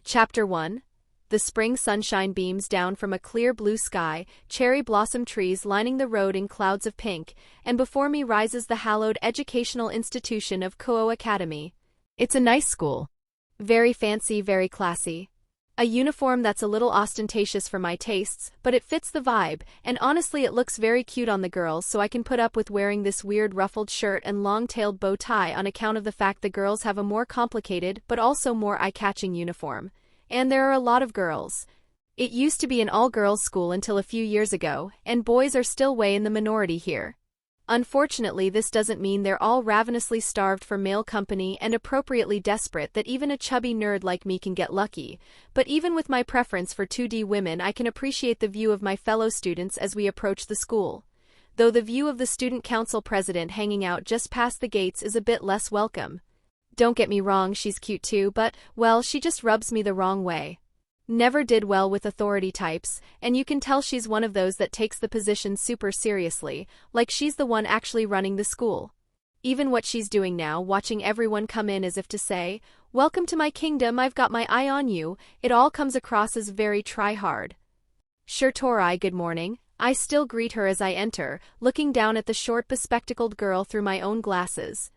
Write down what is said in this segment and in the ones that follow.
Chapter 1. The spring sunshine beams down from a clear blue sky, cherry blossom trees lining the road in clouds of pink, and before me rises the hallowed educational institution of Kuo Academy. It's a nice school. Very fancy, very classy. A uniform that's a little ostentatious for my tastes, but it fits the vibe, and honestly it looks very cute on the girls, so I can put up with wearing this weird ruffled shirt and long-tailed bow tie on account of the fact the girls have a more complicated but also more eye-catching uniform. And there are a lot of girls. It used to be an all-girls school until a few years ago, and boys are still way in the minority here. Unfortunately, this doesn't mean they're all ravenously starved for male company and appropriately desperate that even a chubby nerd like me can get lucky, but even with my preference for 2D women, I can appreciate the view of my fellow students as we approach the school. Though the view of the student council president hanging out just past the gates is a bit less welcome. Don't get me wrong, she's cute too, but, well, she just rubs me the wrong way. Never did well with authority types, and you can tell she's one of those that takes the position super seriously, like she's the one actually running the school. Even what she's doing now, watching everyone come in as if to say, "Welcome to my kingdom, I've got my eye on you," it all comes across as very try-hard. Sure, Torai, good morning. I still greet her as I enter, looking down at the short bespectacled girl through my own glasses.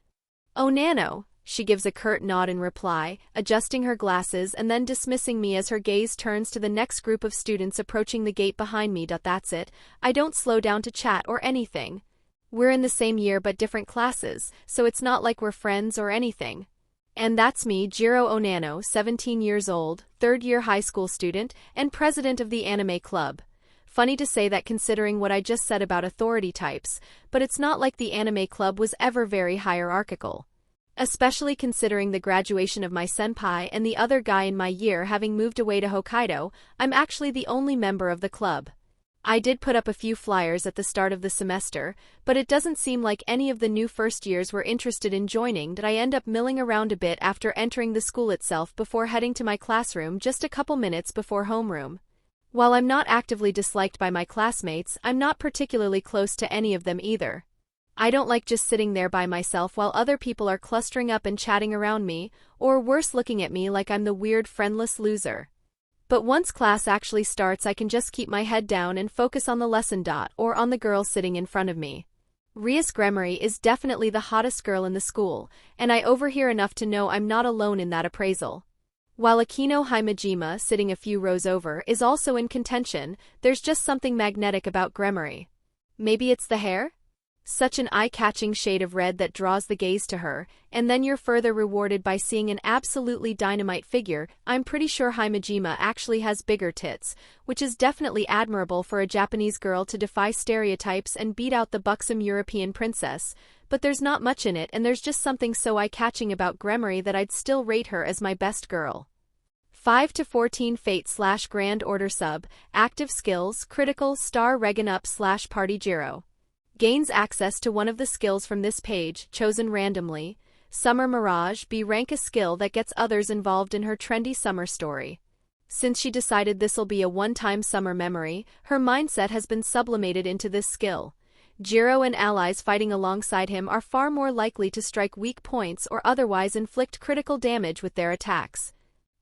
"Oh, Nano." She gives a curt nod in reply, adjusting her glasses and then dismissing me as her gaze turns to the next group of students approaching the gate behind me. That's it, I don't slow down to chat or anything. We're in the same year but different classes, so it's not like we're friends or anything. And that's me, Jiro Onano, 17 years old, third-year high school student, and president of the anime club. Funny to say that considering what I just said about authority types, but it's not like the anime club was ever very hierarchical. Especially considering the graduation of my senpai and the other guy in my year having moved away to Hokkaido, I'm actually the only member of the club. I did put up a few flyers at the start of the semester, but it doesn't seem like any of the new first years were interested in joining. Did I end up milling around a bit after entering the school itself before heading to my classroom just a couple minutes before homeroom. While I'm not actively disliked by my classmates, I'm not particularly close to any of them either. I don't like just sitting there by myself while other people are clustering up and chatting around me, or worse, looking at me like I'm the weird friendless loser. But once class actually starts, I can just keep my head down and focus on the lesson. Or on the girl sitting in front of me. Rias Gremory is definitely the hottest girl in the school, and I overhear enough to know I'm not alone in that appraisal. While Akeno Himejima, sitting a few rows over, is also in contention, there's just something magnetic about Gremory. Maybe it's the hair? Such an eye-catching shade of red that draws the gaze to her, and then you're further rewarded by seeing an absolutely dynamite figure. I'm pretty sure Himejima actually has bigger tits, which is definitely admirable for a Japanese girl to defy stereotypes and beat out the buxom European princess, but there's not much in it, and there's just something so eye-catching about Gremory that I'd still rate her as my best girl. 5 to 14 Fate/Grand Order sub, active skills, critical, star Regan up / party Jiro. Gains access to one of the skills from this page, chosen randomly. Summer Mirage, B rank a skill that gets others involved in her trendy summer story. Since she decided this'll be a one-time summer memory, her mindset has been sublimated into this skill. Jiro and allies fighting alongside him are far more likely to strike weak points or otherwise inflict critical damage with their attacks.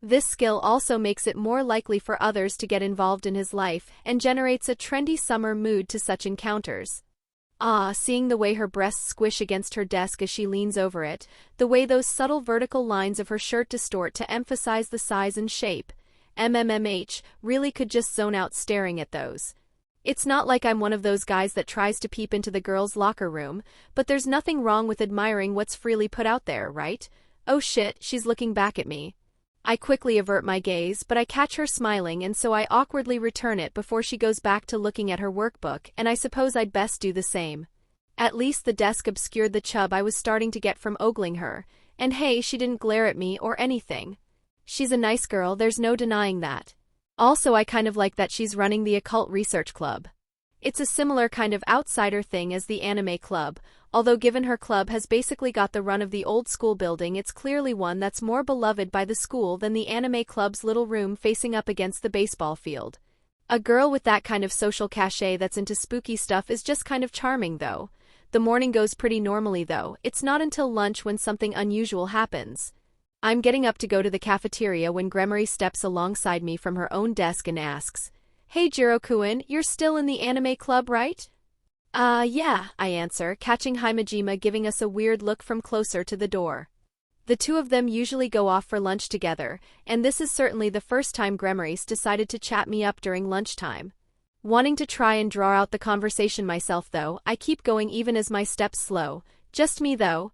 This skill also makes it more likely for others to get involved in his life and generates a trendy summer mood to such encounters. Seeing the way her breasts squish against her desk as she leans over it, the way those subtle vertical lines of her shirt distort to emphasize the size and shape. Really could just zone out staring at those. It's not like I'm one of those guys that tries to peep into the girls' locker room, but there's nothing wrong with admiring what's freely put out there, right? Oh shit, she's looking back at me. I quickly avert my gaze, but I catch her smiling, and so I awkwardly return it before she goes back to looking at her workbook, and I suppose I'd best do the same. At least the desk obscured the chub I was starting to get from ogling her, and hey, she didn't glare at me or anything. She's a nice girl, there's no denying that. Also, I kind of like that she's running the occult research club. It's a similar kind of outsider thing as the anime club, although given her club has basically got the run of the old school building, it's clearly one that's more beloved by the school than the anime club's little room facing up against the baseball field. A girl with that kind of social cachet that's into spooky stuff is just kind of charming though. The morning goes pretty normally though, it's not until lunch when something unusual happens. I'm getting up to go to the cafeteria when Gremory steps alongside me from her own desk and asks, "Hey Jiro-kun, you're still in the anime club, right?" Yeah, I answer, catching Himejima giving us a weird look from closer to the door. The two of them usually go off for lunch together, and this is certainly the first time Gremory's decided to chat me up during lunchtime. Wanting to try and draw out the conversation myself though, I keep going even as my steps slow. Just me though.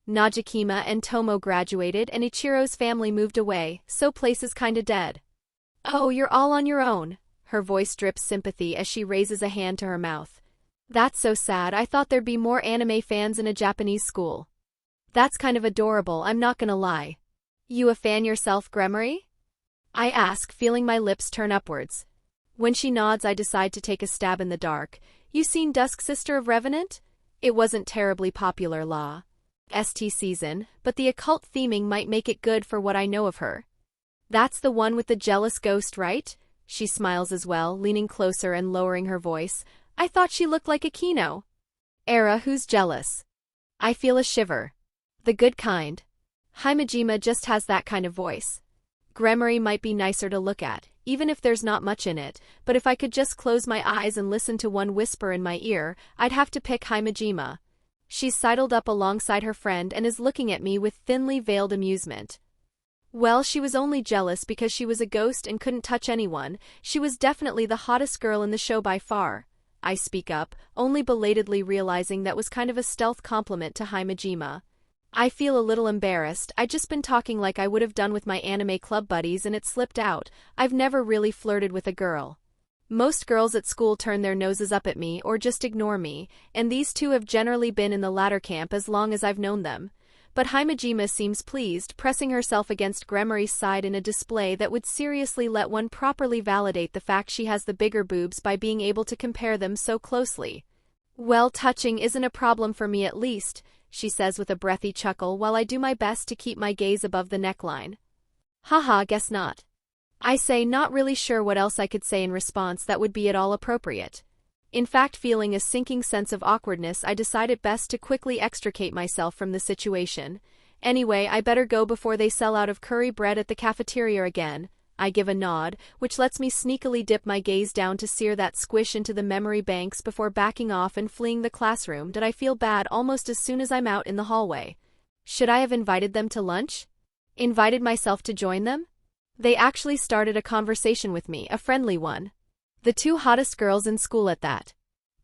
Najakima and Tomo graduated and Ichiro's family moved away, so place is kinda dead. Oh, you're all on your own. Her voice drips sympathy as she raises a hand to her mouth. That's so sad, I thought there'd be more anime fans in a Japanese school. That's kind of adorable, I'm not gonna lie. You a fan yourself, Gremory? I ask, feeling my lips turn upwards. When she nods, I decide to take a stab in the dark. You seen Dusk Sister of Revenant? It wasn't terribly popular ST season, but the occult theming might make it good for what I know of her. That's the one with the jealous ghost, right? She smiles as well, leaning closer and lowering her voice. I thought she looked like Akeno. Era, who's jealous? I feel a shiver. The good kind. Himejima just has that kind of voice. Gremory might be nicer to look at, even if there's not much in it, but if I could just close my eyes and listen to one whisper in my ear, I'd have to pick Himejima. She's sidled up alongside her friend and is looking at me with thinly veiled amusement. Well, she was only jealous because she was a ghost and couldn't touch anyone. She was definitely the hottest girl in the show by far. I speak up, only belatedly realizing that was kind of a stealth compliment to Himejima. I feel a little embarrassed. I'd just been talking like I would have done with my anime club buddies and it slipped out. I've never really flirted with a girl. Most girls at school turn their noses up at me or just ignore me, and these two have generally been in the latter camp as long as I've known them. But Himejima seems pleased, pressing herself against Gremory's side in a display that would seriously let one properly validate the fact she has the bigger boobs by being able to compare them so closely. Well, touching isn't a problem for me at least, she says with a breathy chuckle while I do my best to keep my gaze above the neckline. Haha, guess not. I say, not really sure what else I could say in response that would be at all appropriate. In fact, feeling a sinking sense of awkwardness, I decide it best to quickly extricate myself from the situation. Anyway, I better go before they sell out of curry bread at the cafeteria again. I give a nod, which lets me sneakily dip my gaze down to sear that squish into the memory banks before backing off and fleeing the classroom. Did I feel bad almost as soon as I'm out in the hallway? Should I have invited them to lunch? Invited myself to join them? They actually started a conversation with me, a friendly one. The two hottest girls in school at that.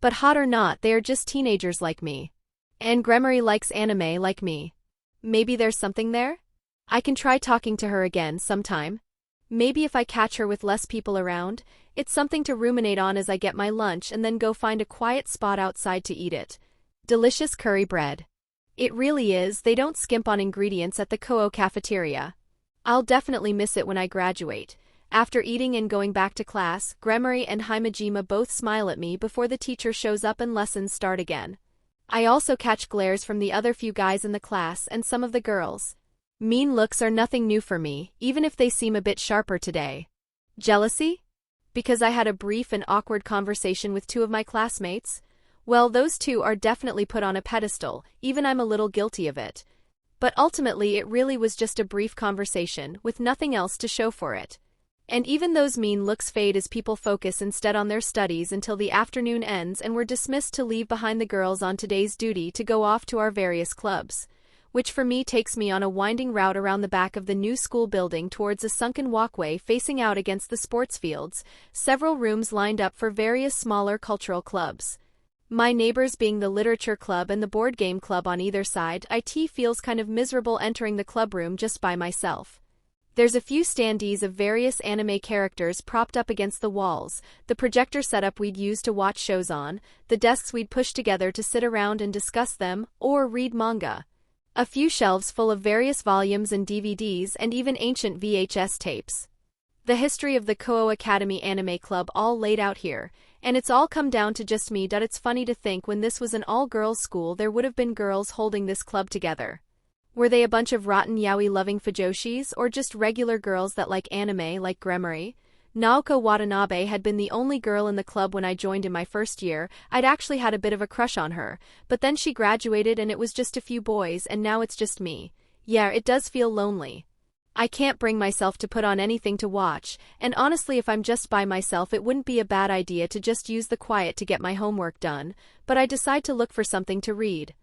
But hot or not, they are just teenagers like me. And Gremory likes anime like me. Maybe there's something there? I can try talking to her again sometime. Maybe if I catch her with less people around. It's something to ruminate on as I get my lunch and then go find a quiet spot outside to eat it. Delicious curry bread. It really is, they don't skimp on ingredients at the Koho cafeteria. I'll definitely miss it when I graduate. After eating and going back to class, Gremory and Himejima both smile at me before the teacher shows up and lessons start again. I also catch glares from the other few guys in the class and some of the girls. Mean looks are nothing new for me, even if they seem a bit sharper today. Jealousy? Because I had a brief and awkward conversation with two of my classmates? Well, those two are definitely put on a pedestal, even I'm a little guilty of it. But ultimately it really was just a brief conversation, with nothing else to show for it. And even those mean looks fade as people focus instead on their studies until the afternoon ends and we're dismissed to leave behind the girls on today's duty to go off to our various clubs. Which for me takes me on a winding route around the back of the new school building towards a sunken walkway facing out against the sports fields, several rooms lined up for various smaller cultural clubs. My neighbors being the literature club and the board game club on either side, it feels kind of miserable entering the club room just by myself. There's a few standees of various anime characters propped up against the walls, the projector setup we'd use to watch shows on, the desks we'd push together to sit around and discuss them, or read manga. A few shelves full of various volumes and DVDs and even ancient VHS tapes. The history of the Koho Academy Anime Club all laid out here, and it's all come down to just me. It's funny to think when this was an all-girls school there would have been girls holding this club together. Were they a bunch of rotten yaoi-loving fujoshis or just regular girls that like anime like Gremory? Naoko Watanabe had been the only girl in the club when I joined in my first year. I'd actually had a bit of a crush on her, but then she graduated and it was just a few boys and now it's just me. Yeah, it does feel lonely. I can't bring myself to put on anything to watch, and honestly if I'm just by myself it wouldn't be a bad idea to just use the quiet to get my homework done, but I decide to look for something to read.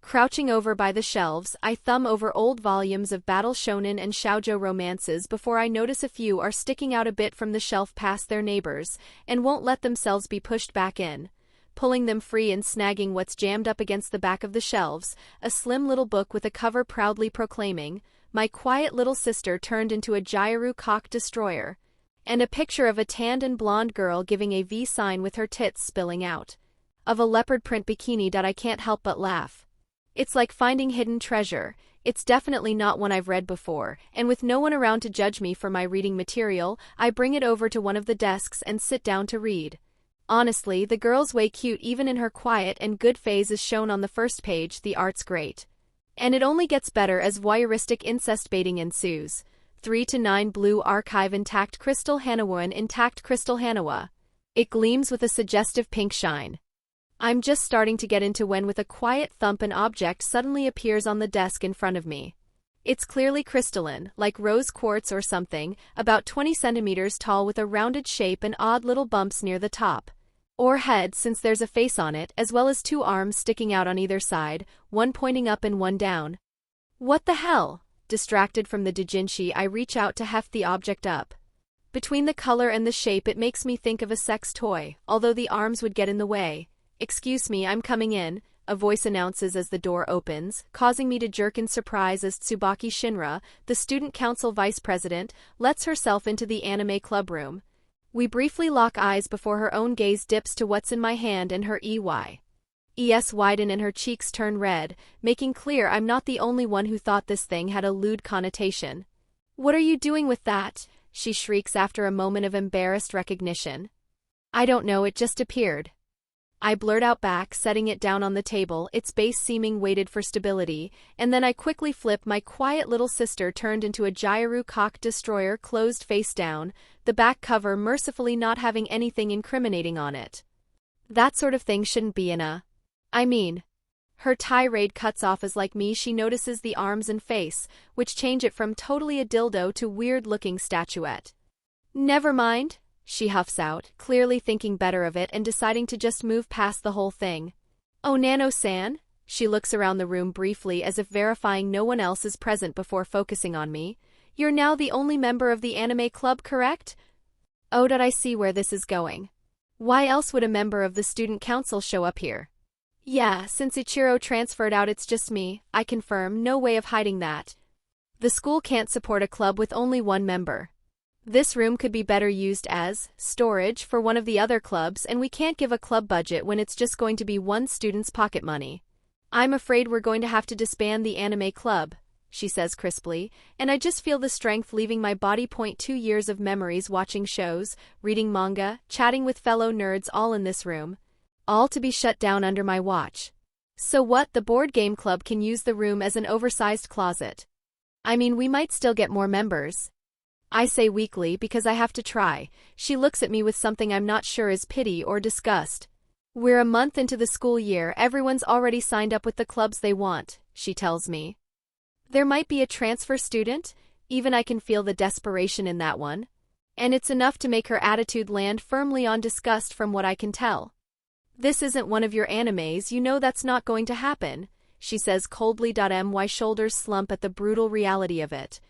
Crouching over by the shelves, I thumb over old volumes of battle shonen and shoujo romances before I notice a few are sticking out a bit from the shelf past their neighbors, and won't let themselves be pushed back in. Pulling them free and snagging what's jammed up against the back of the shelves, a slim little book with a cover proudly proclaiming, "My quiet little sister turned into a Gyru cock destroyer," and a picture of a tanned and blonde girl giving a V sign with her tits spilling out. Of a leopard print bikini that I can't help but laugh. It's like finding hidden treasure. It's definitely not one I've read before, and with no one around to judge me for my reading material, I bring it over to one of the desks and sit down to read. Honestly, the girl's way cute even in her quiet and good phase is shown on the first page, the art's great. And it only gets better as voyeuristic incest baiting ensues. 3 to 9 Blue Archive Intact Crystal Hanawa. Intact Crystal Hanawa. It gleams with a suggestive pink shine. I'm just starting to get into when with a quiet thump an object suddenly appears on the desk in front of me. It's clearly crystalline, like rose quartz or something, about 20 centimeters tall with a rounded shape and odd little bumps near the top. Or head since there's a face on it, as well as 2 arms sticking out on either side, one pointing up and one down. What the hell? Distracted from the doujinshi, I reach out to heft the object up. Between the color and the shape it makes me think of a sex toy, although the arms would get in the way. "Excuse me, I'm coming in," a voice announces as the door opens, causing me to jerk in surprise as Tsubaki Shinra, the student council vice president, lets herself into the anime club room. We briefly lock eyes before her own gaze dips to what's in my hand and her eyes widen and her cheeks turn red, making clear I'm not the only one who thought this thing had a lewd connotation. "What are you doing with that?" she shrieks after a moment of embarrassed recognition. "I don't know, it just appeared." I blurt out back, setting it down on the table, its base seeming weighted for stability, and then I quickly flip my quiet little sister turned into a Gyru cock destroyer closed face down, the back cover mercifully not having anything incriminating on it. That sort of thing shouldn't be in a... I mean... Her tirade cuts off as like me she notices the arms and face, which change it from totally a dildo to weird-looking statuette. "Never mind," she huffs out, clearly thinking better of it and deciding to just move past the whole thing. "Oh, Nano-san?" She looks around the room briefly as if verifying no one else is present before focusing on me. "You're now the only member of the anime club, correct?" Oh, did I see where this is going? Why else would a member of the student council show up here? "Yeah, since Ichiro transferred out it's just me," I confirm, no way of hiding that. The school can't support a club with only one member. This room could be better used as storage for one of the other clubs, and we can't give a club budget when it's just going to be one student's pocket money. "I'm afraid we're going to have to disband the anime club," she says crisply, and I just feel the strength leaving my body. 2 years of memories watching shows, reading manga, chatting with fellow nerds all in this room. All to be shut down under my watch. So what, the board game club can use the room as an oversized closet. I mean, we might still get more members. I say weakly because I have to try. She looks at me with something I'm not sure is pity or disgust. "We're a month into the school year, everyone's already signed up with the clubs they want," she tells me. There might be a transfer student, even I can feel the desperation in that one. And it's enough to make her attitude land firmly on disgust from what I can tell. "This isn't one of your animes, you know that's not going to happen," she says coldly. My shoulders slump at the brutal reality of it.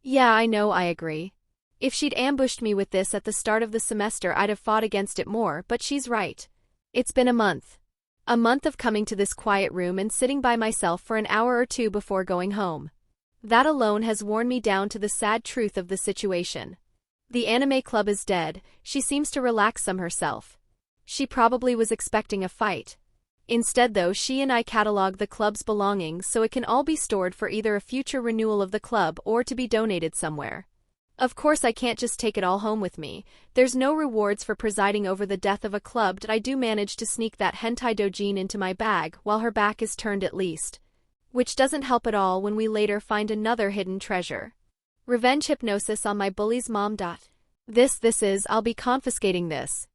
"Yeah, I know," I agree. If she'd ambushed me with this at the start of the semester I'd have fought against it more, but she's right. It's been a month. A month of coming to this quiet room and sitting by myself for an hour or two before going home. That alone has worn me down to the sad truth of the situation. The anime club is dead, she seems to relax some herself. She probably was expecting a fight. Instead though, she and I catalog the club's belongings so it can all be stored for either a future renewal of the club or to be donated somewhere. Of course I can't just take it all home with me. There's no rewards for presiding over the death of a club, but I do manage to sneak that hentai doujin into my bag while her back is turned at least. Which doesn't help at all when we later find another hidden treasure. Revenge hypnosis on my bully's mom. This is, I'll be confiscating this.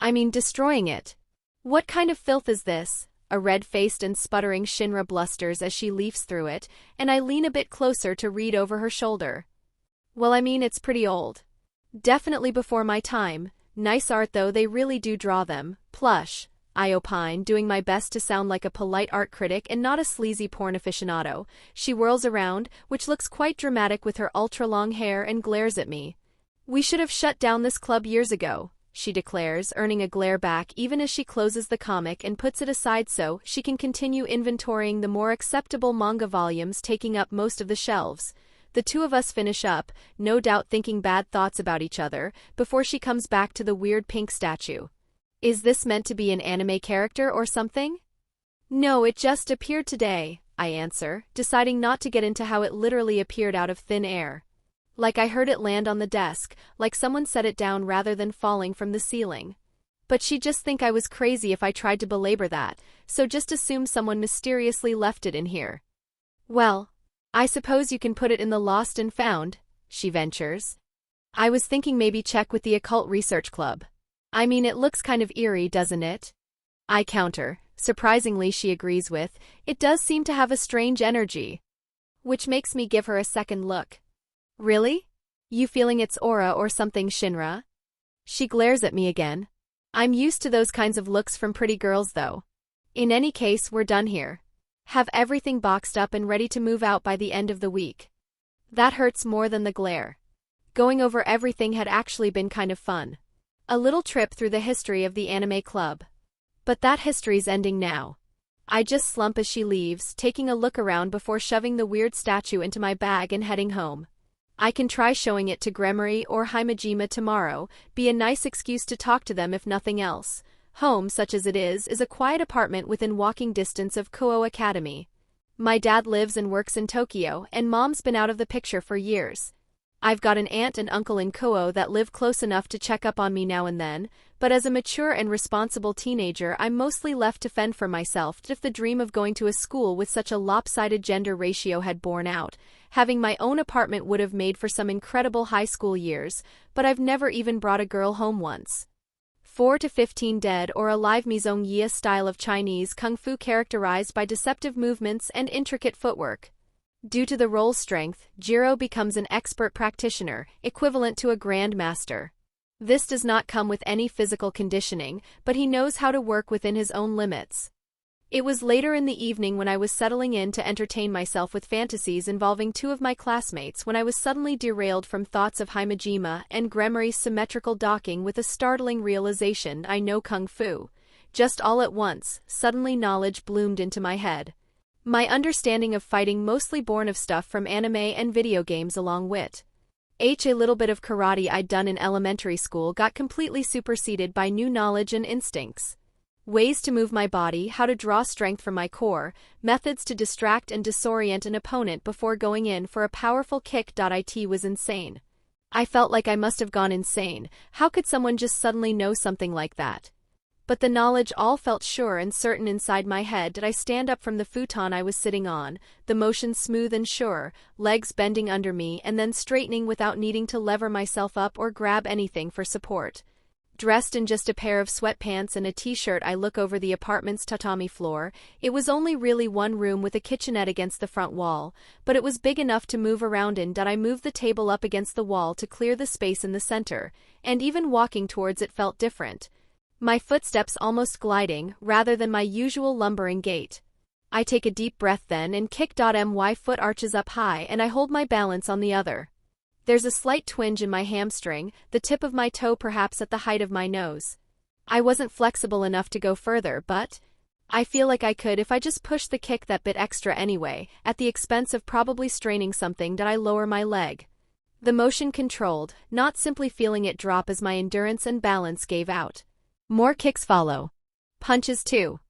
I mean destroying it. "What kind of filth is this?" A red-faced and sputtering Shinra blusters as she leafs through it, and I lean a bit closer to read over her shoulder. Well, I mean, it's pretty old. Definitely before my time. Nice art though, they really do draw them. Plush, I opine, doing my best to sound like a polite art critic and not a sleazy porn aficionado. She whirls around, which looks quite dramatic with her ultra-long hair, and glares at me. We should have shut down this club years ago, she declares, earning a glare back even as she closes the comic and puts it aside so she can continue inventorying the more acceptable manga volumes taking up most of the shelves. The two of us finish up, no doubt thinking bad thoughts about each other, before she comes back to the weird pink statue. Is this meant to be an anime character or something? No, it just appeared today, I answer, deciding not to get into how it literally appeared out of thin air. Like I heard it land on the desk, like someone set it down rather than falling from the ceiling. But she'd just think I was crazy if I tried to belabor that, so just assume someone mysteriously left it in here. Well, I suppose you can put it in the lost and found, she ventures. I was thinking maybe check with the Occult Research Club. I mean, it looks kind of eerie, doesn't it? I counter. Surprisingly, she agrees with, it does seem to have a strange energy. Which makes me give her a second look. Really? You feeling its aura or something, Shinra? She glares at me again. I'm used to those kinds of looks from pretty girls though. In any case, we're done here. Have everything boxed up and ready to move out by the end of the week. That hurts more than the glare. Going over everything had actually been kind of fun. A little trip through the history of the anime club. But that history's ending now. I just slump as she leaves, taking a look around before shoving the weird statue into my bag and heading home. I can try showing it to Gremory or Himejima tomorrow, be a nice excuse to talk to them if nothing else. Home, such as it is a quiet apartment within walking distance of Kuo Academy. My dad lives and works in Tokyo, and mom's been out of the picture for years. I've got an aunt and uncle in Kuo that live close enough to check up on me now and then, but as a mature and responsible teenager I'm mostly left to fend for myself. If the dream of going to a school with such a lopsided gender ratio had borne out, having my own apartment would have made for some incredible high school years, but I've never even brought a girl home once. 4 to 15 dead or alive Mizong Yia style of Chinese kung fu characterized by deceptive movements and intricate footwork. Due to the role strength, Jiro becomes an expert practitioner, equivalent to a grand master. This does not come with any physical conditioning, but he knows how to work within his own limits. It was later in the evening when I was settling in to entertain myself with fantasies involving two of my classmates when I was suddenly derailed from thoughts of Himejima and Gremory's symmetrical docking with a startling realization I know kung fu. Just all at once, suddenly knowledge bloomed into my head. My understanding of fighting mostly born of stuff from anime and video games along with a little bit of karate I'd done in elementary school got completely superseded by new knowledge and instincts. Ways to move my body, how to draw strength from my core, methods to distract and disorient an opponent before going in for a powerful kick. It was insane. I felt like I must have gone insane. How could someone just suddenly know something like that? But the knowledge all felt sure and certain inside my head. Did I stand up from the futon I was sitting on, the motion smooth and sure, legs bending under me and then straightening without needing to lever myself up or grab anything for support. Dressed in just a pair of sweatpants and a t-shirt, I look over the apartment's tatami floor. It was only really one room with a kitchenette against the front wall, but it was big enough to move around in. I moved the table up against the wall to clear the space in the center, and even walking towards it felt different. My footsteps almost gliding, rather than my usual lumbering gait. I take a deep breath then and kick. My foot arches up high and I hold my balance on the other. There's a slight twinge in my hamstring, the tip of my toe perhaps at the height of my nose. I wasn't flexible enough to go further, but I feel like I could if I just pushed the kick that bit extra anyway, at the expense of probably straining something. Did I lower my leg? The motion controlled, not simply feeling it drop as my endurance and balance gave out. More kicks follow. Punches too.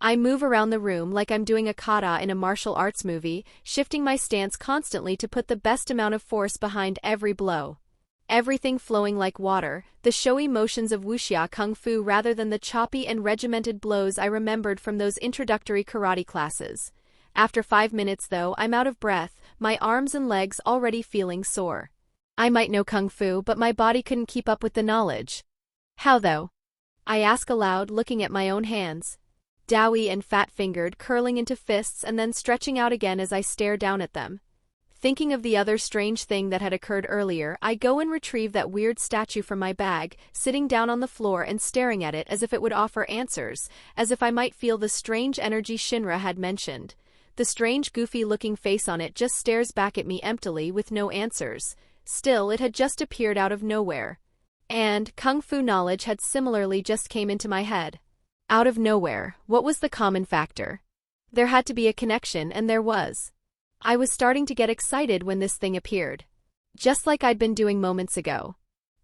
I move around the room like I'm doing a kata in a martial arts movie, shifting my stance constantly to put the best amount of force behind every blow. Everything flowing like water, the showy motions of wuxia kung fu rather than the choppy and regimented blows I remembered from those introductory karate classes. After 5 minutes though, I'm out of breath, my arms and legs already feeling sore. I might know kung fu, but my body couldn't keep up with the knowledge. How though? I ask aloud, looking at my own hands. Doughy and fat-fingered, curling into fists and then stretching out again as I stare down at them. Thinking of the other strange thing that had occurred earlier, I go and retrieve that weird statue from my bag, sitting down on the floor and staring at it as if it would offer answers, as if I might feel the strange energy Shinra had mentioned. The strange goofy-looking face on it just stares back at me emptily with no answers. Still, it had just appeared out of nowhere. And kung fu knowledge had similarly just came into my head. Out of nowhere, what was the common factor? There had to be a connection, and there was. I was starting to get excited when this thing appeared. Just like I'd been doing moments ago.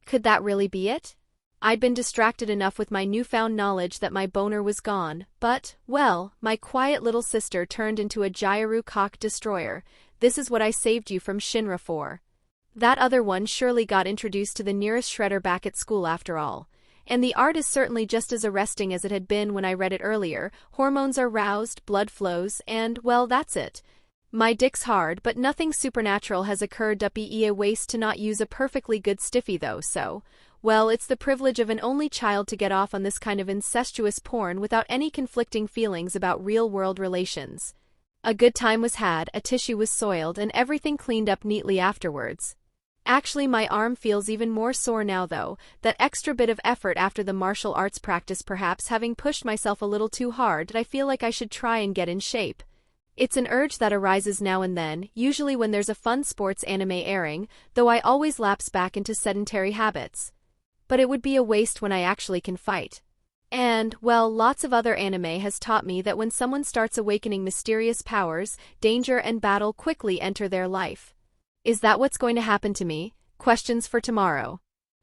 Could that really be it? I'd been distracted enough with my newfound knowledge that my boner was gone, but, well, my quiet little sister turned into a Gyru cock destroyer. This is what I saved you from Shinra for. That other one surely got introduced to the nearest shredder back at school after all. And the art is certainly just as arresting as it had been when I read it earlier. Hormones are roused, blood flows, and, well, that's it. My dick's hard, but nothing supernatural has occurred. Be a waste to not use a perfectly good stiffy though, so, well, it's the privilege of an only child to get off on this kind of incestuous porn without any conflicting feelings about real-world relations. A good time was had, a tissue was soiled, and everything cleaned up neatly afterwards. Actually, my arm feels even more sore now though, that extra bit of effort after the martial arts practice, perhaps having pushed myself a little too hard, that I feel like I should try and get in shape. It's an urge that arises now and then, usually when there's a fun sports anime airing, though I always lapse back into sedentary habits. But it would be a waste when I actually can fight. And, well, lots of other anime has taught me that when someone starts awakening mysterious powers, danger and battle quickly enter their life. Is that what's going to happen to me? Questions for tomorrow.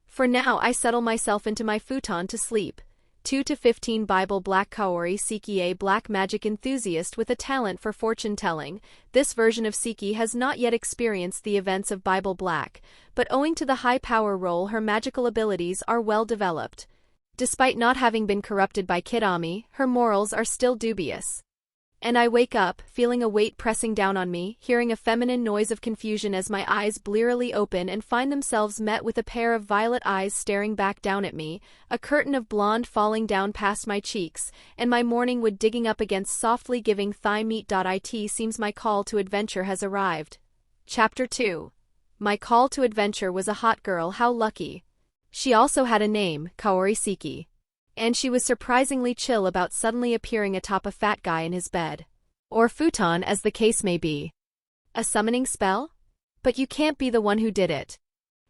For now, I settle myself into my futon to sleep. 2 to 15 Bible Black Kaori Siki, a black magic enthusiast with a talent for fortune-telling. This version of Siki has not yet experienced the events of Bible Black, but owing to the high power role, her magical abilities are well developed. Despite not having been corrupted by Kidami, her morals are still dubious. And I wake up, feeling a weight pressing down on me, hearing a feminine noise of confusion as my eyes blearily open and find themselves met with a pair of violet eyes staring back down at me, a curtain of blonde falling down past my cheeks, and my morning wood digging up against softly giving thigh meat. It seems my call to adventure has arrived. Chapter 2. My call to adventure was a hot girl, how lucky. She also had a name, Kaori Siki. And she was surprisingly chill about suddenly appearing atop a fat guy in his bed. Or futon, as the case may be. A summoning spell? But you can't be the one who did it.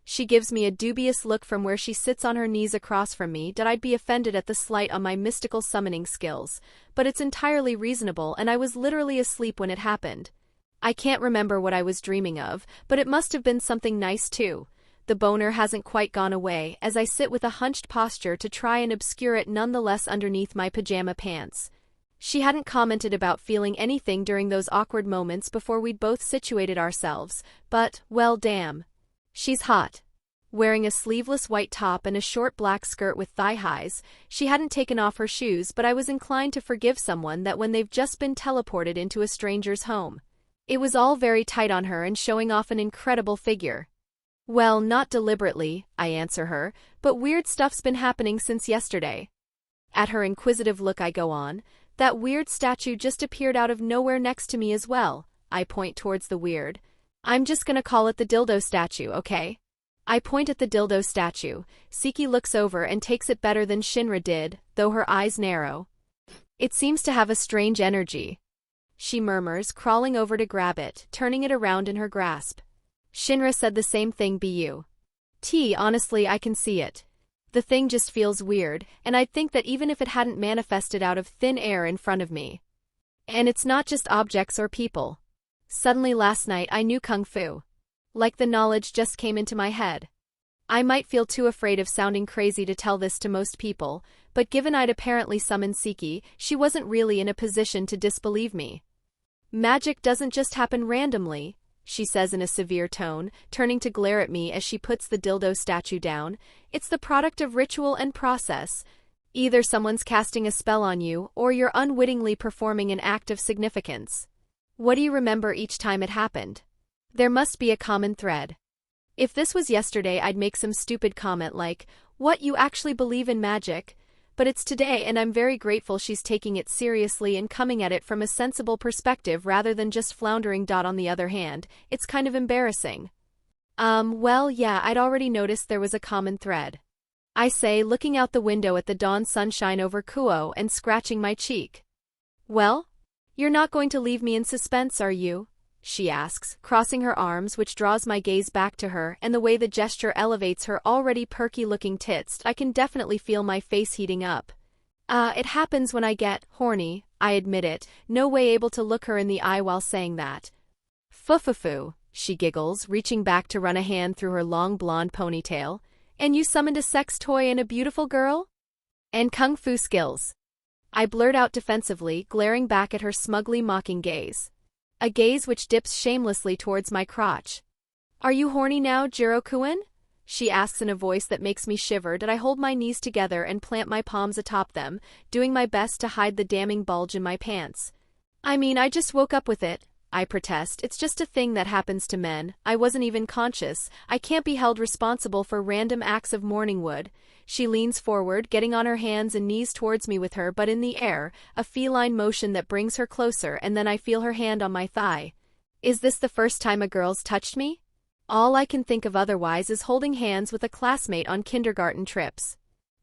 She gives me a dubious look from where she sits on her knees across from me. I'd be offended at the slight on my mystical summoning skills, but it's entirely reasonable, and I was literally asleep when it happened. I can't remember what I was dreaming of, but it must have been something nice too. The boner hasn't quite gone away, as I sit with a hunched posture to try and obscure it nonetheless underneath my pajama pants. She hadn't commented about feeling anything during those awkward moments before we'd both situated ourselves, but, well damn. She's hot. Wearing a sleeveless white top and a short black skirt with thigh highs, she hadn't taken off her shoes, but I was inclined to forgive someone that when they've just been teleported into a stranger's home. It was all very tight on her and showing off an incredible figure. Well, not deliberately, I answer her, but weird stuff's been happening since yesterday. At her inquisitive look I go on, that weird statue just appeared out of nowhere next to me as well. I point towards the weird. I'm just gonna call it the dildo statue, okay? I point at the dildo statue. Siki looks over and takes it better than Shinra did, though her eyes narrow. It seems to have a strange energy. She murmurs, crawling over to grab it, turning it around in her grasp. Shinra said the same thing. Honestly, I can see it. The thing just feels weird, and I'd think that even if it hadn't manifested out of thin air in front of me. And it's not just objects or people. Suddenly last night I knew Kung Fu. Like the knowledge just came into my head. I might feel too afraid of sounding crazy to tell this to most people, but given I'd apparently summoned Siki, she wasn't really in a position to disbelieve me. Magic doesn't just happen randomly, she says in a severe tone, turning to glare at me as she puts the dildo statue down. It's the product of ritual and process. Either someone's casting a spell on you, or you're unwittingly performing an act of significance. What do you remember each time it happened? There must be a common thread. If this was yesterday, I'd make some stupid comment like, "What, you actually believe in magic?" but it's today and I'm very grateful she's taking it seriously and coming at it from a sensible perspective rather than just floundering. On the other hand, it's kind of embarrassing. Well, yeah, I'd already noticed there was a common thread. I say, looking out the window at the dawn sunshine over Kuo and scratching my cheek. Well? You're not going to leave me in suspense, are you? She asks, crossing her arms, which draws my gaze back to her, and the way the gesture elevates her already perky-looking tits, I can definitely feel my face heating up. It happens when I get horny, I admit it, no way able to look her in the eye while saying that. Fufufu, she giggles, reaching back to run a hand through her long blonde ponytail. And you summoned a sex toy and a beautiful girl? And kung fu skills. I blurt out defensively, glaring back at her smugly mocking gaze. A gaze which dips shamelessly towards my crotch. Are you horny now, Jiro-kun? She asks in a voice that makes me shiver. I hold my knees together and plant my palms atop them, doing my best to hide the damning bulge in my pants. I mean, I just woke up with it, I protest. It's just a thing that happens to men. I wasn't even conscious. I can't be held responsible for random acts of morningwood. She leans forward, getting on her hands and knees towards me with her butt in the air, a feline motion that brings her closer, and then I feel her hand on my thigh. Is this the first time a girl's touched me? All I can think of otherwise is holding hands with a classmate on kindergarten trips.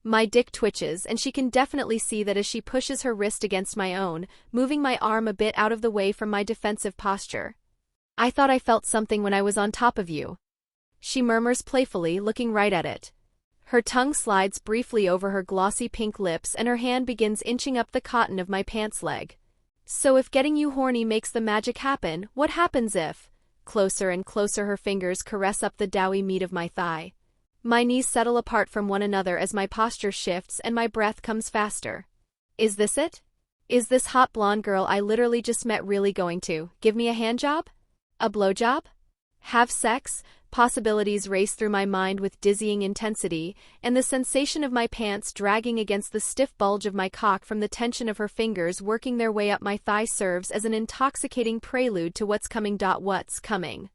My dick twitches, and she can definitely see that as she pushes her wrist against my own, moving my arm a bit out of the way from my defensive posture. I thought I felt something when I was on top of you. She murmurs playfully, looking right at it. Her tongue slides briefly over her glossy pink lips and her hand begins inching up the cotton of my pants leg. So if getting you horny makes the magic happen, what happens if? Closer and closer her fingers caress up the doughy meat of my thigh. My knees settle apart from one another as my posture shifts and my breath comes faster. Is this it? Is this hot blonde girl I literally just met really going to give me a handjob? A blowjob? Have sex? Possibilities race through my mind with dizzying intensity, and the sensation of my pants dragging against the stiff bulge of my cock from the tension of her fingers working their way up my thigh serves as an intoxicating prelude to what's coming. What's coming?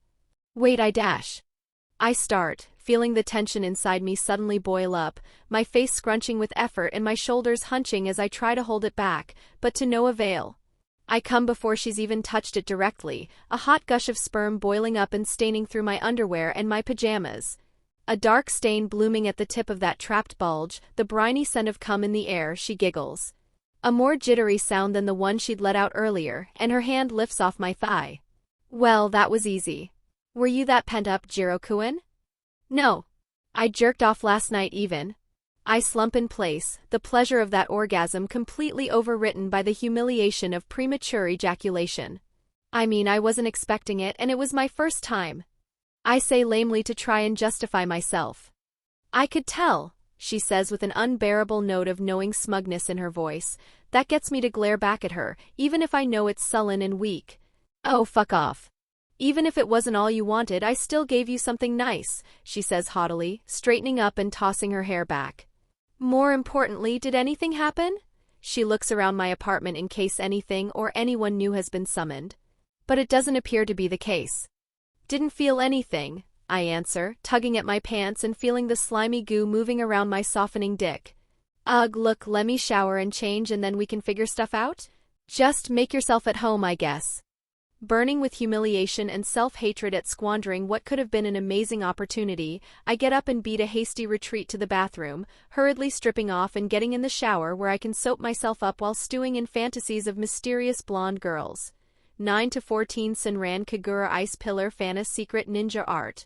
Wait, I start, feeling the tension inside me suddenly boil up, my face scrunching with effort and my shoulders hunching as I try to hold it back, but to no avail. I come before she's even touched it directly, a hot gush of sperm boiling up and staining through my underwear and my pajamas. A dark stain blooming at the tip of that trapped bulge, the briny scent of cum in the air, she giggles. A more jittery sound than the one she'd let out earlier, and her hand lifts off my thigh. Well, that was easy. Were you that pent up, Jiro-kun? No. I jerked off last night even. I slump in place, the pleasure of that orgasm completely overwritten by the humiliation of premature ejaculation. I mean, I wasn't expecting it and it was my first time. I say lamely to try and justify myself. I could tell, she says with an unbearable note of knowing smugness in her voice. That gets me to glare back at her, even if I know it's sullen and weak. Oh, fuck off. Even if it wasn't all you wanted, I still gave you something nice, she says haughtily, straightening up and tossing her hair back. More importantly, did anything happen? She looks around my apartment in case anything or anyone new has been summoned. But it doesn't appear to be the case. Didn't feel anything, I answer, tugging at my pants and feeling the slimy goo moving around my softening dick. Ugh, look, let me shower and change and then we can figure stuff out? Just make yourself at home, I guess. Burning with humiliation and self-hatred at squandering what could have been an amazing opportunity, I get up and beat a hasty retreat to the bathroom, hurriedly stripping off and getting in the shower where I can soap myself up while stewing in fantasies of mysterious blonde girls. 9 to 14 Senran Kagura Ice Pillar Fana Secret Ninja Art.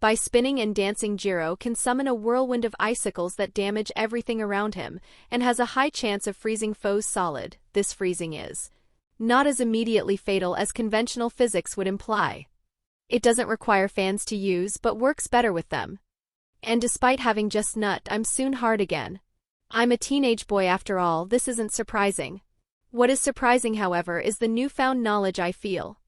By spinning and dancing, Jiro can summon a whirlwind of icicles that damage everything around him, and has a high chance of freezing foes solid. This freezing is not as immediately fatal as conventional physics would imply. It doesn't require fans to use but works better with them. And despite having just nut, I'm soon hard again. I'm a teenage boy after all, this isn't surprising. What is surprising, however, is the newfound knowledge I feel.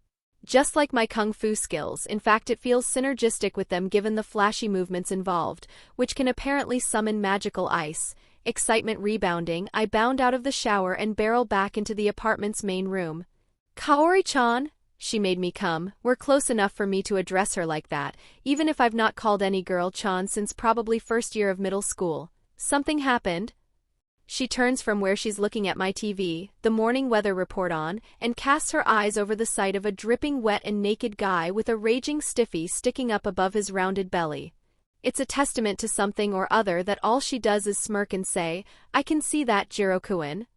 Just like my kung fu skills, in fact it feels synergistic with them given the flashy movements involved, which can apparently summon magical ice. Excitement rebounding, I bound out of the shower and barrel back into the apartment's main room. Kaori-chan, she made me come. We're close enough for me to address her like that, even if I've not called any girl Chan since probably first year of middle school. Something happened? She turns from where she's looking at my TV, the morning weather report on, and casts her eyes over the sight of a dripping wet and naked guy with a raging stiffy sticking up above his rounded belly. It's a testament to something or other that all she does is smirk and say, "I can see that, Jiro-kun."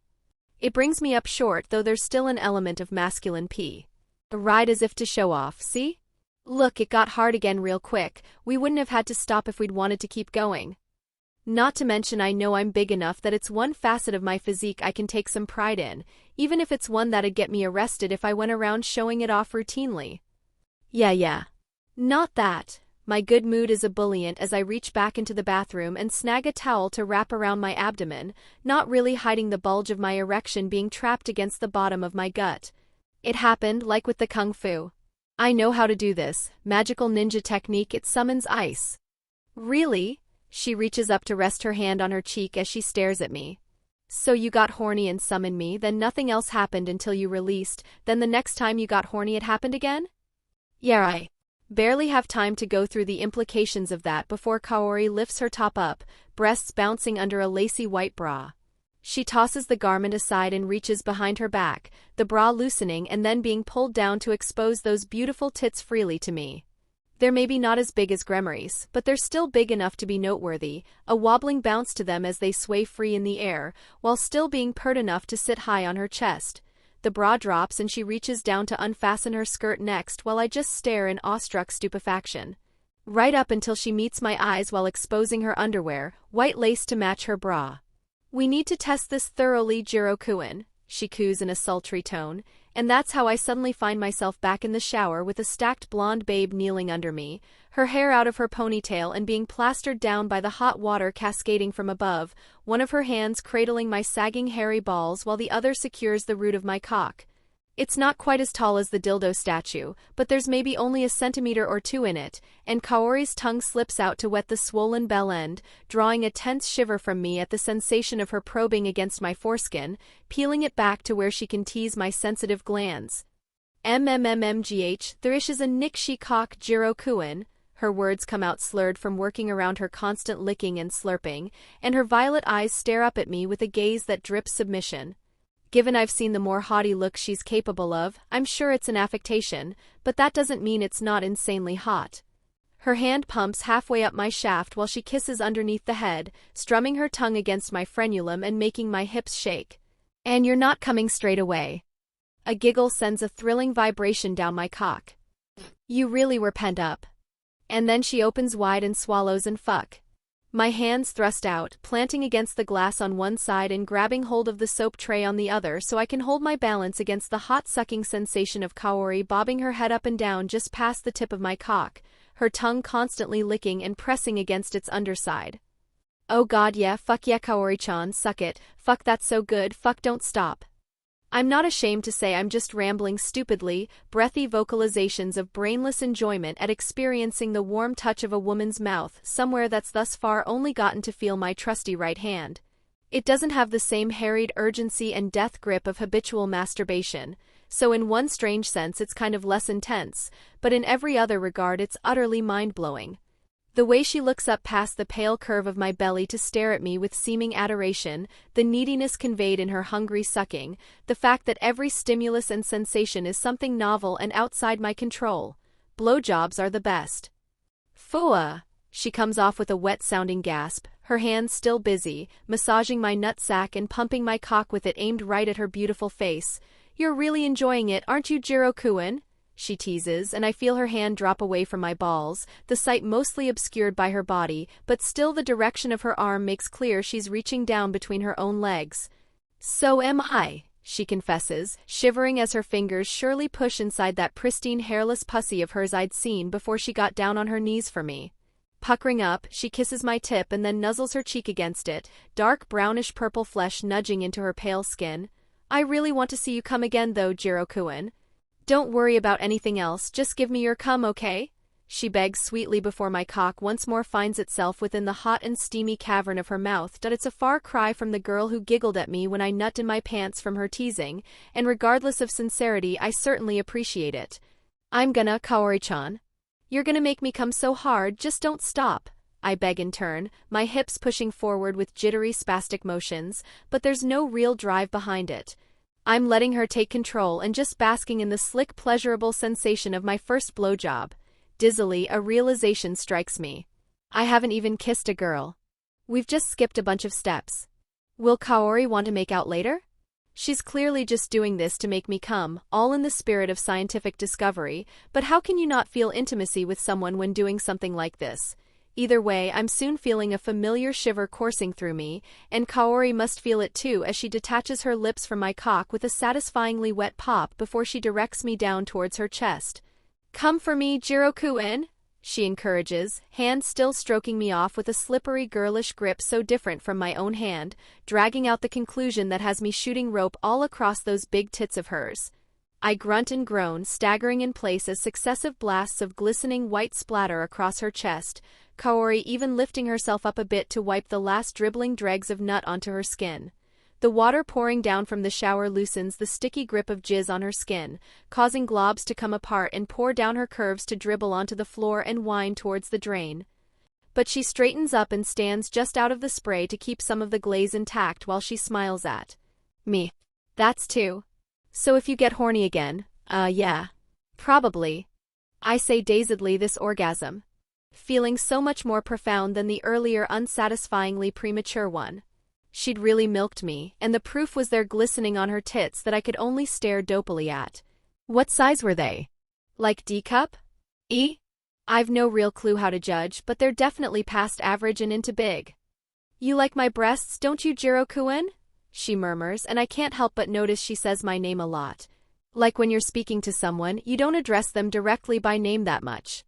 It brings me up short, though there's still an element of masculine pee. A ride as if to show off, see? Look, it got hard again real quick. We wouldn't have had to stop if we'd wanted to keep going. Not to mention I know I'm big enough that it's one facet of my physique I can take some pride in, even if it's one that'd get me arrested if I went around showing it off routinely. Yeah. Not that. My good mood is ebullient as I reach back into the bathroom and snag a towel to wrap around my abdomen, not really hiding the bulge of my erection being trapped against the bottom of my gut. It happened like with the kung fu. I know how to do this, magical ninja technique, it summons ice. Really? She reaches up to rest her hand on her cheek as she stares at me. So you got horny and summoned me, then nothing else happened until you released, then the next time you got horny it happened again? Yeah, I barely have time to go through the implications of that before Kaori lifts her top up, breasts bouncing under a lacy white bra. She tosses the garment aside and reaches behind her back, the bra loosening and then being pulled down to expose those beautiful tits freely to me. They're maybe not as big as Gremory's, but they're still big enough to be noteworthy, a wobbling bounce to them as they sway free in the air, while still being pert enough to sit high on her chest. The bra drops and she reaches down to unfasten her skirt next while I just stare in awestruck stupefaction. Right up until she meets my eyes while exposing her underwear, white lace to match her bra. "We need to test this thoroughly, Jiro-kun," she coos in a sultry tone, and that's how I suddenly find myself back in the shower with a stacked blonde babe kneeling under me, her hair out of her ponytail and being plastered down by the hot water cascading from above, one of her hands cradling my sagging hairy balls while the other secures the root of my cock. It's not quite as tall as the dildo statue, but there's maybe only a centimeter or two in it, and Kaori's tongue slips out to wet the swollen bell end, drawing a tense shiver from me at the sensation of her probing against my foreskin, peeling it back to where she can tease my sensitive glands. "MMMMGH, there is a nikshi cock, Jiro-kun," her words come out slurred from working around her constant licking and slurping, and her violet eyes stare up at me with a gaze that drips submission. Given I've seen the more haughty look she's capable of, I'm sure it's an affectation, but that doesn't mean it's not insanely hot. Her hand pumps halfway up my shaft while she kisses underneath the head, strumming her tongue against my frenulum and making my hips shake. "And you're not coming straight away." A giggle sends a thrilling vibration down my cock. "You really were pent up." And then she opens wide and swallows and fuck. My hands thrust out, planting against the glass on one side and grabbing hold of the soap tray on the other so I can hold my balance against the hot sucking sensation of Kaori bobbing her head up and down just past the tip of my cock, her tongue constantly licking and pressing against its underside. "Oh god, yeah, fuck yeah, Kaori-chan, suck it, fuck, that's so good, fuck, don't stop." I'm not ashamed to say I'm just rambling stupidly, breathy vocalizations of brainless enjoyment at experiencing the warm touch of a woman's mouth somewhere that's thus far only gotten to feel my trusty right hand. It doesn't have the same harried urgency and death grip of habitual masturbation, so in one strange sense it's kind of less intense, but in every other regard it's utterly mind-blowing. The way she looks up past the pale curve of my belly to stare at me with seeming adoration, the neediness conveyed in her hungry sucking, the fact that every stimulus and sensation is something novel and outside my control. Blowjobs are the best. "Fua!" She comes off with a wet-sounding gasp, her hands still busy, massaging my nutsack and pumping my cock with it aimed right at her beautiful face. "You're really enjoying it, aren't you, Jiro-kun?" she teases, and I feel her hand drop away from my balls, the sight mostly obscured by her body, but still the direction of her arm makes clear she's reaching down between her own legs. "So am I," she confesses, shivering as her fingers surely push inside that pristine hairless pussy of hers I'd seen before she got down on her knees for me. Puckering up, she kisses my tip and then nuzzles her cheek against it, dark brownish-purple flesh nudging into her pale skin. "I really want to see you come again though, Jiro-kun. Don't worry about anything else, just give me your cum, okay?" she begs sweetly before my cock once more finds itself within the hot and steamy cavern of her mouth. But it's a far cry from the girl who giggled at me when I nut in my pants from her teasing, and regardless of sincerity I certainly appreciate it. "I'm gonna, Kaori-chan. You're gonna make me come so hard, just don't stop," I beg in turn, my hips pushing forward with jittery spastic motions, but there's no real drive behind it. I'm letting her take control and just basking in the slick pleasurable sensation of my first blowjob. Dizzily, a realization strikes me. I haven't even kissed a girl. We've just skipped a bunch of steps. Will Kaori want to make out later? She's clearly just doing this to make me come, all in the spirit of scientific discovery, but how can you not feel intimacy with someone when doing something like this? Either way, I'm soon feeling a familiar shiver coursing through me, and Kaori must feel it too as she detaches her lips from my cock with a satisfyingly wet pop before she directs me down towards her chest. Come for me, Jiro-kun, she encourages, hand still stroking me off with a slippery girlish grip so different from my own hand, dragging out the conclusion that has me shooting rope all across those big tits of hers. I grunt and groan, staggering in place as successive blasts of glistening white splatter across her chest, Kaori even lifting herself up a bit to wipe the last dribbling dregs of nut onto her skin. The water pouring down from the shower loosens the sticky grip of jizz on her skin, causing globs to come apart and pour down her curves to dribble onto the floor and whine towards the drain. But she straightens up and stands just out of the spray to keep some of the glaze intact while she smiles at me. That's two. So if you get horny again, yeah. Probably. I say dazedly, this orgasm. Feeling so much more profound than the earlier unsatisfyingly premature one. She'd really milked me, and the proof was there glistening on her tits that I could only stare dopily at. What size were they? Like D cup? E? I've no real clue how to judge, but they're definitely past average and into big. You like my breasts, don't you, Jiro-kun? She murmurs, and I can't help but notice she says my name a lot. Like when you're speaking to someone, you don't address them directly by name that much.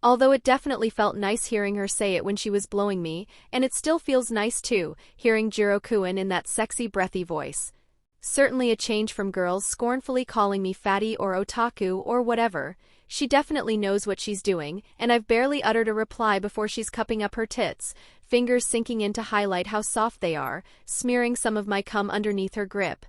Although it definitely felt nice hearing her say it when she was blowing me, and it still feels nice too, hearing Jiro-kun in that sexy breathy voice. Certainly a change from girls scornfully calling me fatty or otaku or whatever. She definitely knows what she's doing, and I've barely uttered a reply before she's cupping up her tits, fingers sinking in to highlight how soft they are, smearing some of my cum underneath her grip.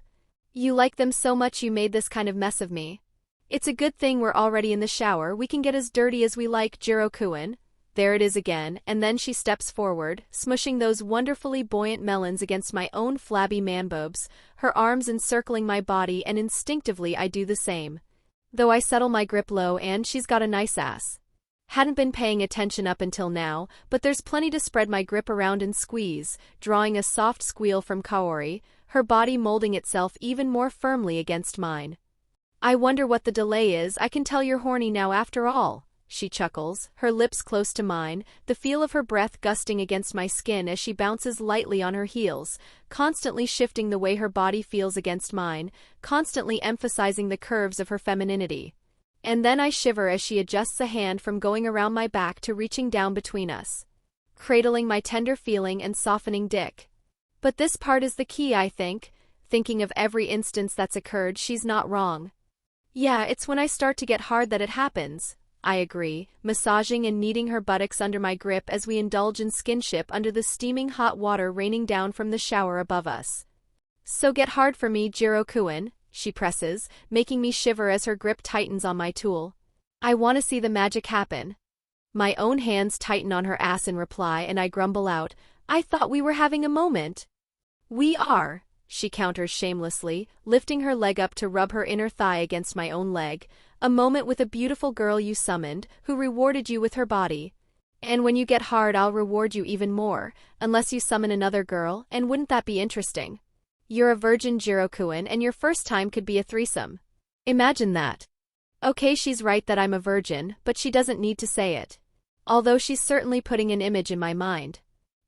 You like them so much you made this kind of mess of me. It's a good thing we're already in the shower, we can get as dirty as we like, Jiro-kun. There it is again, and then she steps forward, smushing those wonderfully buoyant melons against my own flabby manboobs, her arms encircling my body, and instinctively I do the same. Though I settle my grip low, and she's got a nice ass. Hadn't been paying attention up until now, but there's plenty to spread my grip around and squeeze, drawing a soft squeal from Kaori, her body molding itself even more firmly against mine. I wonder what the delay is, I can tell you're horny now after all, she chuckles, her lips close to mine, the feel of her breath gusting against my skin as she bounces lightly on her heels, constantly shifting the way her body feels against mine, constantly emphasizing the curves of her femininity. And then I shiver as she adjusts a hand from going around my back to reaching down between us, cradling my tender feeling and softening dick. But this part is the key, I think. Thinking of every instance that's occurred, she's not wrong. Yeah, it's when I start to get hard that it happens, I agree, massaging and kneading her buttocks under my grip as we indulge in skinship under the steaming hot water raining down from the shower above us. So get hard for me, Jiro-kun, she presses, making me shiver as her grip tightens on my tool. I want to see the magic happen. My own hands tighten on her ass in reply, and I grumble out, I thought we were having a moment. We are, she counters shamelessly, lifting her leg up to rub her inner thigh against my own leg. A moment with a beautiful girl you summoned, who rewarded you with her body. And when you get hard, I'll reward you even more, unless you summon another girl, and wouldn't that be interesting? You're a virgin, Jiro-kun, and your first time could be a threesome. Imagine that. Okay, she's right that I'm a virgin, but she doesn't need to say it. Although she's certainly putting an image in my mind.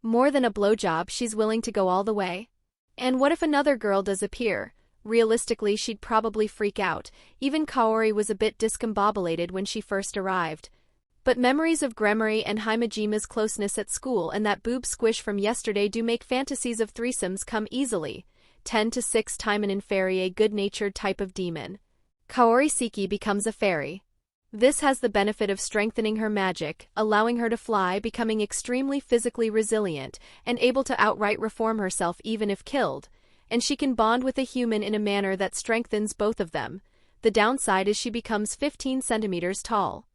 More than a blowjob, she's willing to go all the way. And what if another girl does appear? Realistically, she'd probably freak out. Even Kaori was a bit discombobulated when she first arrived. But memories of Gremory and Himajima's closeness at school and that boob squish from yesterday do make fantasies of threesomes come easily. 10 to 6 time an inferior good-natured type of demon. Kaori Siki becomes a fairy. This has the benefit of strengthening her magic, allowing her to fly, becoming extremely physically resilient, and able to outright reform herself even if killed, and she can bond with a human in a manner that strengthens both of them. The downside is she becomes 15 centimeters tall.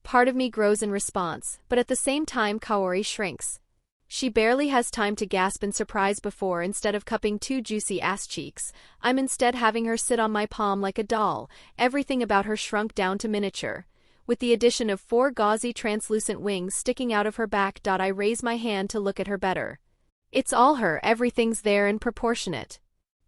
Part of me grows in response, but at the same time Kaori shrinks. She barely has time to gasp in surprise before, instead of cupping two juicy ass cheeks, I'm instead having her sit on my palm like a doll, everything about her shrunk down to miniature. With the addition of 4 gauzy translucent wings sticking out of her back. I raise my hand to look at her better. It's all her, everything's there and proportionate.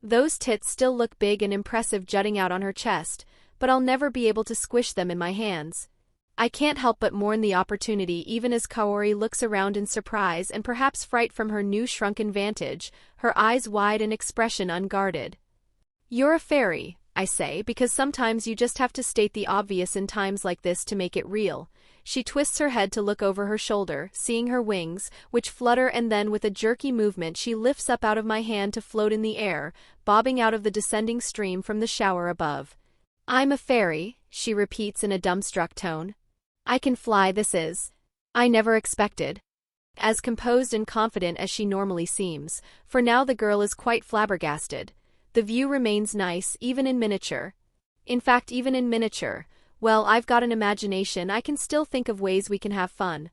Those tits still look big and impressive jutting out on her chest, but I'll never be able to squish them in my hands. I can't help but mourn the opportunity even as Kaori looks around in surprise and perhaps fright from her new shrunken vantage, her eyes wide and expression unguarded. You're a fairy, I say, because sometimes you just have to state the obvious in times like this to make it real. She twists her head to look over her shoulder, seeing her wings, which flutter, and then with a jerky movement she lifts up out of my hand to float in the air, bobbing out of the descending stream from the shower above. I'm a fairy, she repeats in a dumbstruck tone. I can fly, this is. I never expected. As composed and confident as she normally seems, for now the girl is quite flabbergasted. The view remains nice, even in miniature. In fact, even in miniature, well, I've got an imagination, I can still think of ways we can have fun.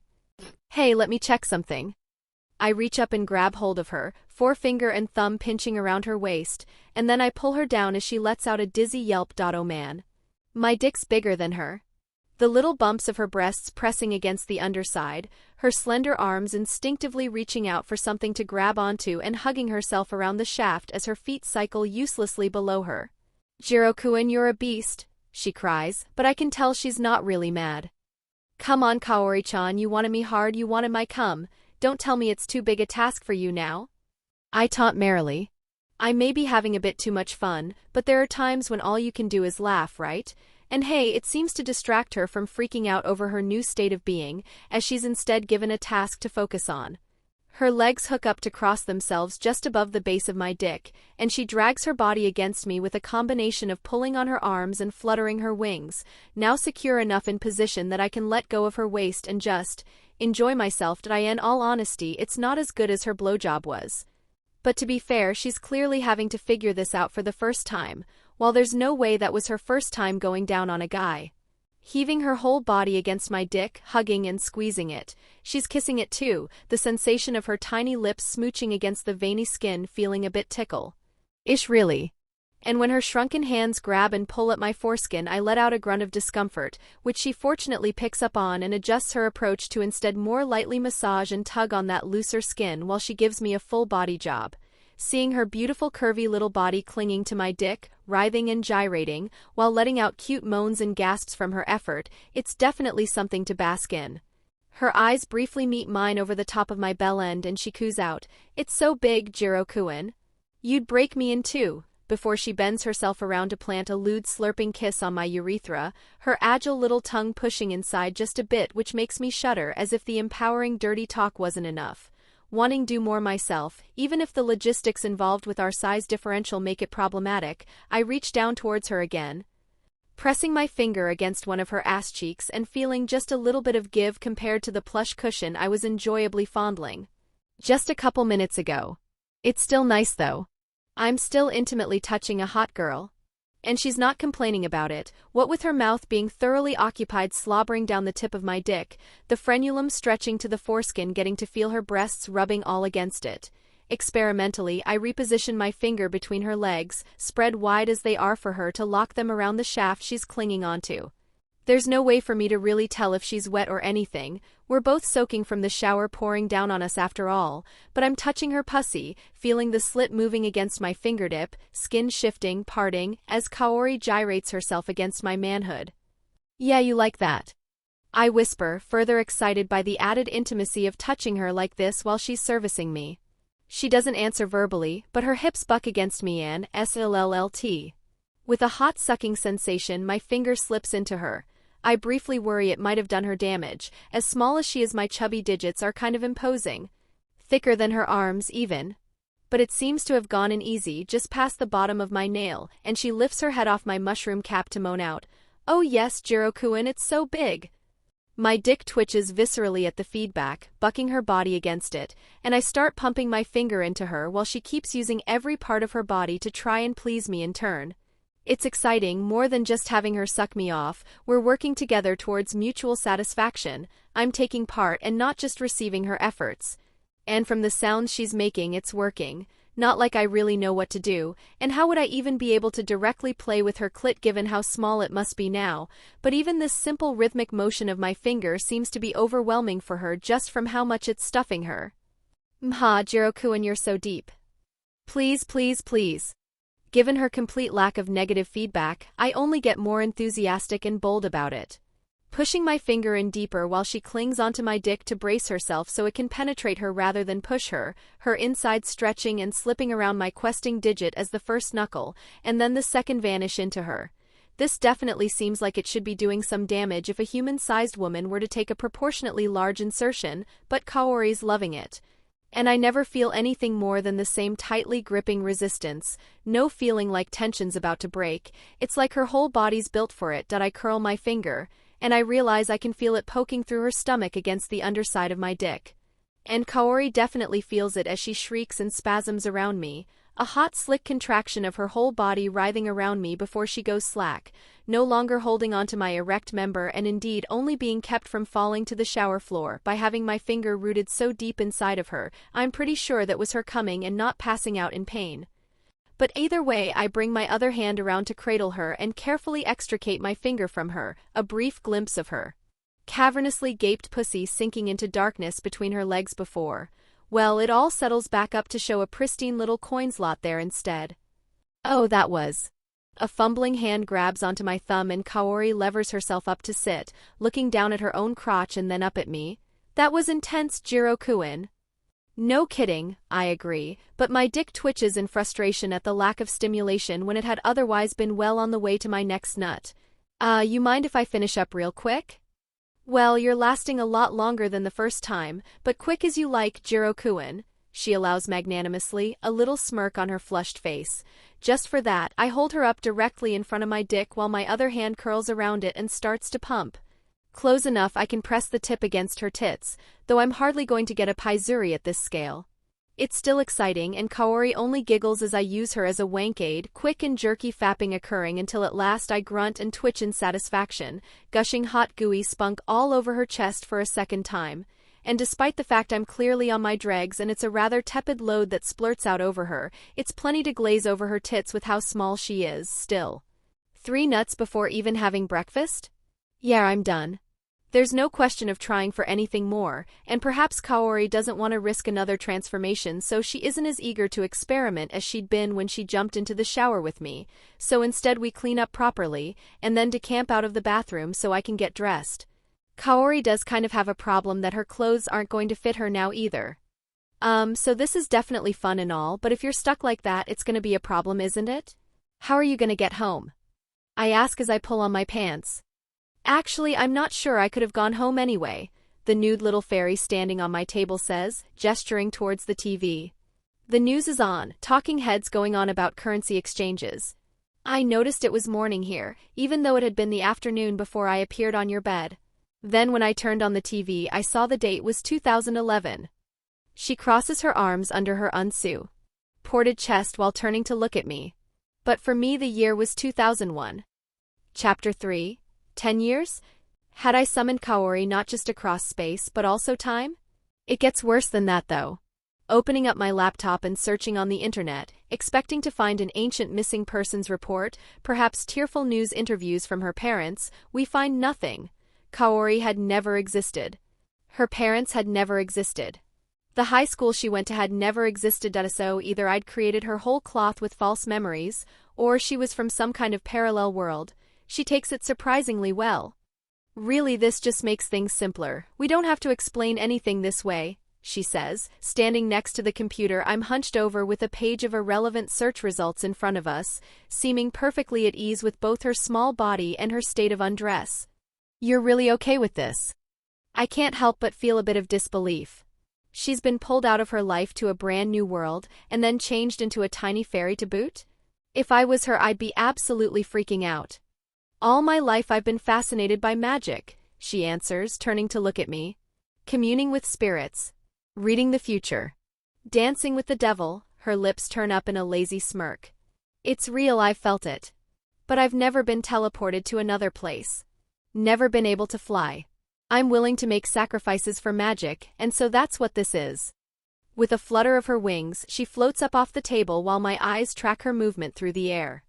Hey, let me check something. I reach up and grab hold of her, forefinger and thumb pinching around her waist, and then I pull her down as she lets out a dizzy yelp. Oh man. My dick's bigger than her. The little bumps of her breasts pressing against the underside, her slender arms instinctively reaching out for something to grab onto and hugging herself around the shaft as her feet cycle uselessly below her. Jiro-kun, you're a beast, she cries, but I can tell she's not really mad. Come on Kaori-chan, you wanted me hard, you wanted my cum, don't tell me it's too big a task for you now. I taunt merrily. I may be having a bit too much fun, but there are times when all you can do is laugh, right? And hey, it seems to distract her from freaking out over her new state of being, as she's instead given a task to focus on. Her legs hook up to cross themselves just above the base of my dick, and she drags her body against me with a combination of pulling on her arms and fluttering her wings, now secure enough in position that I can let go of her waist and just enjoy myself. In all honesty, it's not as good as her blowjob was. But to be fair, she's clearly having to figure this out for the first time, while there's no way that was her first time going down on a guy. Heaving her whole body against my dick, hugging and squeezing it, she's kissing it too, the sensation of her tiny lips smooching against the veiny skin feeling a bit tickle-ish really. And when her shrunken hands grab and pull at my foreskin, I let out a grunt of discomfort, which she fortunately picks up on and adjusts her approach to instead more lightly massage and tug on that looser skin while she gives me a full body job. Seeing her beautiful curvy little body clinging to my dick, writhing and gyrating, while letting out cute moans and gasps from her effort, it's definitely something to bask in. Her eyes briefly meet mine over the top of my bell end and she coos out, "It's so big, Jiro-kun. You'd break me in two," before she bends herself around to plant a lewd slurping kiss on my urethra, her agile little tongue pushing inside just a bit, which makes me shudder as if the empowering dirty talk wasn't enough. Wanting do more myself, even if the logistics involved with our size differential make it problematic, I reach down towards her again, pressing my finger against one of her ass cheeks and feeling just a little bit of give compared to the plush cushion I was enjoyably fondling just a couple minutes ago. It's still nice though. I'm still intimately touching a hot girl. And she's not complaining about it, what with her mouth being thoroughly occupied slobbering down the tip of my dick, the frenulum stretching to the foreskin, getting to feel her breasts rubbing all against it. Experimentally, I reposition my finger between her legs, spread wide as they are for her, to lock them around the shaft she's clinging onto. There's no way for me to really tell if she's wet or anything, we're both soaking from the shower pouring down on us after all, but I'm touching her pussy, feeling the slit moving against my fingertip, skin shifting, parting, as Kaori gyrates herself against my manhood. Yeah, you like that? I whisper, further excited by the added intimacy of touching her like this while she's servicing me. She doesn't answer verbally, but her hips buck against me and SLLT. With a hot sucking sensation, my finger slips into her. I briefly worry it might have done her damage, as small as she is my chubby digits are kind of imposing. Thicker than her arms, even. But it seems to have gone in easy, just past the bottom of my nail, and she lifts her head off my mushroom cap to moan out, "Oh yes, Jiro-kun, it's so big." My dick twitches viscerally at the feedback, bucking her body against it, and I start pumping my finger into her while she keeps using every part of her body to try and please me in turn. It's exciting, more than just having her suck me off. We're working together towards mutual satisfaction. I'm taking part and not just receiving her efforts. And from the sounds she's making, it's working. Not like I really know what to do, and how would I even be able to directly play with her clit given how small it must be now, but even this simple rhythmic motion of my finger seems to be overwhelming for her just from how much it's stuffing her. Mha, Jiro-kun, you're so deep. Please, please, please. Given her complete lack of negative feedback, I only get more enthusiastic and bold about it. Pushing my finger in deeper while she clings onto my dick to brace herself so it can penetrate her rather than push her, her inside stretching and slipping around my questing digit as the first knuckle, and then the second vanish into her. This definitely seems like it should be doing some damage if a human-sized woman were to take a proportionately large insertion, but Kaori's loving it. And I never feel anything more than the same tightly gripping resistance, no feeling like tension's about to break. It's like her whole body's built for it. I curl my finger, and I realize I can feel it poking through her stomach against the underside of my dick. And Kaori definitely feels it as she shrieks and spasms around me, a hot slick contraction of her whole body writhing around me before she goes slack, no longer holding onto my erect member and indeed only being kept from falling to the shower floor by having my finger rooted so deep inside of her. I'm pretty sure that was her coming and not passing out in pain. But either way, I bring my other hand around to cradle her and carefully extricate my finger from her, a brief glimpse of her cavernously gaped pussy sinking into darkness between her legs before. Well, it all settles back up to show a pristine little coin slot there instead. Oh, that was. A fumbling hand grabs onto my thumb and Kaori levers herself up to sit, looking down at her own crotch and then up at me. That was intense, Jiro-kun. No kidding, I agree, but my dick twitches in frustration at the lack of stimulation when it had otherwise been well on the way to my next nut. You mind if I finish up real quick? Well, you're lasting a lot longer than the first time, but quick as you like, Jiro-kun, she allows magnanimously, a little smirk on her flushed face. Just for that, I hold her up directly in front of my dick while my other hand curls around it and starts to pump. Close enough I can press the tip against her tits, though I'm hardly going to get a paizuri at this scale. It's still exciting, and Kaori only giggles as I use her as a wank aid, quick and jerky fapping occurring until at last I grunt and twitch in satisfaction, gushing hot gooey spunk all over her chest for a second time. And despite the fact I'm clearly on my dregs and it's a rather tepid load that splurts out over her, it's plenty to glaze over her tits with how small she is, still. 3 nuts before even having breakfast? Yeah, I'm done. There's no question of trying for anything more, and perhaps Kaori doesn't want to risk another transformation, so she isn't as eager to experiment as she'd been when she jumped into the shower with me, so instead we clean up properly, and then decamp out of the bathroom so I can get dressed. Kaori does kind of have a problem that her clothes aren't going to fit her now either. So this is definitely fun and all, but if you're stuck like that, it's gonna be a problem, isn't it? How are you gonna get home? I ask as I pull on my pants. Actually, I'm not sure, I could have gone home anyway, the nude little fairy standing on my table says, gesturing towards the TV. The news is on, talking heads going on about currency exchanges. I noticed it was morning here, even though it had been the afternoon before I appeared on your bed. Then when I turned on the TV, I saw the date was 2011. She crosses her arms under her ported chest while turning to look at me. But for me the year was 2001. Chapter 3. 10 years? Had I summoned Kaori not just across space but also time? It gets worse than that though. Opening up my laptop and searching on the internet, expecting to find an ancient missing persons report, perhaps tearful news interviews from her parents, we find nothing. Kaori had never existed. Her parents had never existed. The high school she went to had never existed, so either I'd created her whole cloth with false memories, or she was from some kind of parallel world. She takes it surprisingly well. Really, this just makes things simpler. We don't have to explain anything this way, she says, standing next to the computer. I'm hunched over with a page of irrelevant search results in front of us, seeming perfectly at ease with both her small body and her state of undress. You're really okay with this? I can't help but feel a bit of disbelief. She's been pulled out of her life to a brand new world, and then changed into a tiny fairy to boot? If I was her, I'd be absolutely freaking out. All my life I've been fascinated by magic, she answers, turning to look at me. Communing with spirits. Reading the future. Dancing with the devil, her lips turn up in a lazy smirk. It's real, I've felt it. but I've never been teleported to another place. Never been able to fly. I'm willing to make sacrifices for magic, and so that's what this is. With a flutter of her wings, she floats up off the table while my eyes track her movement through the air.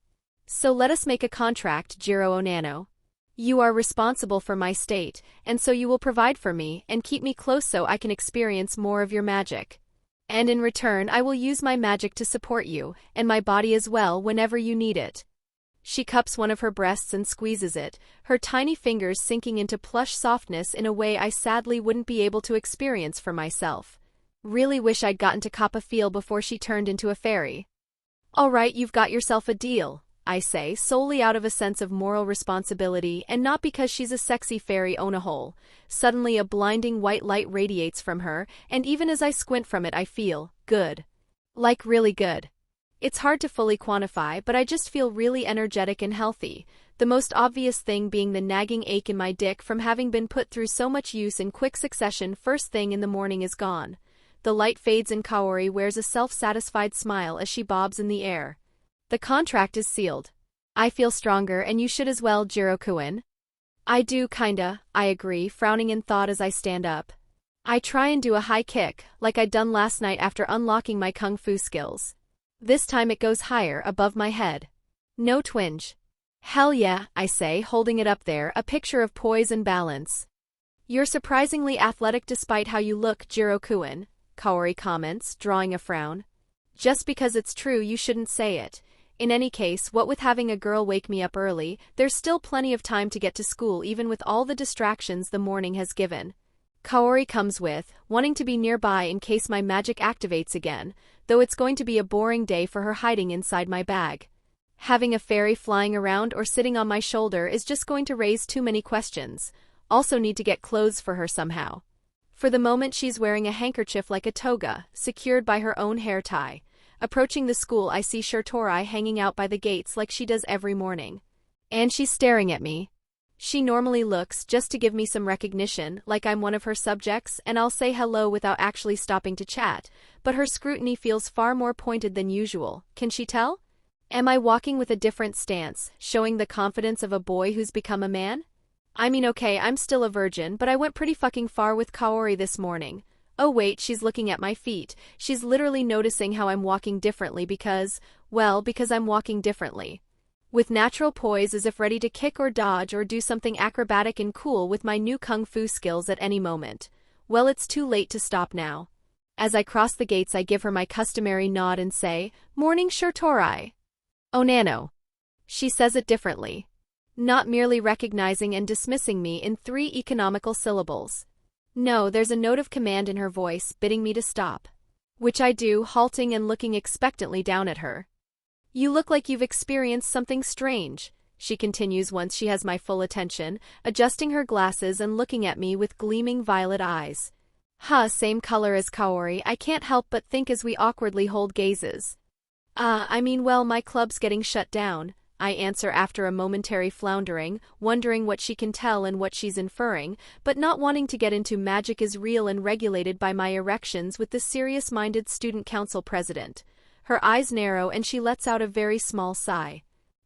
So let us make a contract, Jiro Onano. You are responsible for my state, and so you will provide for me and keep me close so I can experience more of your magic. And in return I will use my magic to support you, and my body as well whenever you need it. She cups one of her breasts and squeezes it, her tiny fingers sinking into plush softness in a way I sadly wouldn't be able to experience for myself. Really wish I'd gotten to cop a feel before she turned into a fairy. All right, you've got yourself a deal, I say, solely out of a sense of moral responsibility and not because she's a sexy fairy on a hole. Suddenly a blinding white light radiates from her, and even as I squint from it I feel good. Like really good. It's hard to fully quantify, but I just feel really energetic and healthy, the most obvious thing being the nagging ache in my dick from having been put through so much use in quick succession first thing in the morning is gone. The light fades and Kaori wears a self-satisfied smile as she bobs in the air. The contract is sealed. I feel stronger and you should as well, Jiro-kun. I do kinda, I agree, frowning in thought as I stand up. I try and do a high kick, like I'd done last night after unlocking my kung fu skills. This time it goes higher, above my head. No twinge. Hell yeah, I say, holding it up there, a picture of poise and balance. You're surprisingly athletic despite how you look, Jiro-kun, Kaori comments, drawing a frown. Just because it's true you shouldn't say it. In any case, what with having a girl wake me up early, there's still plenty of time to get to school even with all the distractions the morning has given. Kaori comes with, wanting to be nearby in case my magic activates again, though it's going to be a boring day for her hiding inside my bag. Having a fairy flying around or sitting on my shoulder is just going to raise too many questions. Also need to get clothes for her somehow. For the moment she's wearing a handkerchief like a toga, secured by her own hair tie. Approaching the school I see Shirtorai hanging out by the gates like she does every morning. And she's staring at me. She normally looks just to give me some recognition, like I'm one of her subjects, and I'll say hello without actually stopping to chat, but her scrutiny feels far more pointed than usual. Can she tell? Am I walking with a different stance, showing the confidence of a boy who's become a man? I mean, okay, I'm still a virgin, but I went pretty fucking far with Kaori this morning. Oh wait, she's looking at my feet. She's literally noticing how I'm walking differently because I'm walking differently. With natural poise as if ready to kick or dodge or do something acrobatic and cool with my new kung fu skills at any moment. Well, it's too late to stop now. As I cross the gates I give her my customary nod and say, "Morning, Shirtorai." Onano. She says it differently. Not merely recognizing and dismissing me in 3 economical syllables. No, there's a note of command in her voice, bidding me to stop. Which I do, halting and looking expectantly down at her. You look like you've experienced something strange, she continues once she has my full attention, adjusting her glasses and looking at me with gleaming violet eyes. Same color as Kaori, I can't help but think as we awkwardly hold gazes. My club's getting shut down, I answer after a momentary floundering, wondering what she can tell and what she's inferring, but not wanting to get into magic is real and regulated by my erections with the serious-minded student council president. Her eyes narrow and she lets out a very small sigh.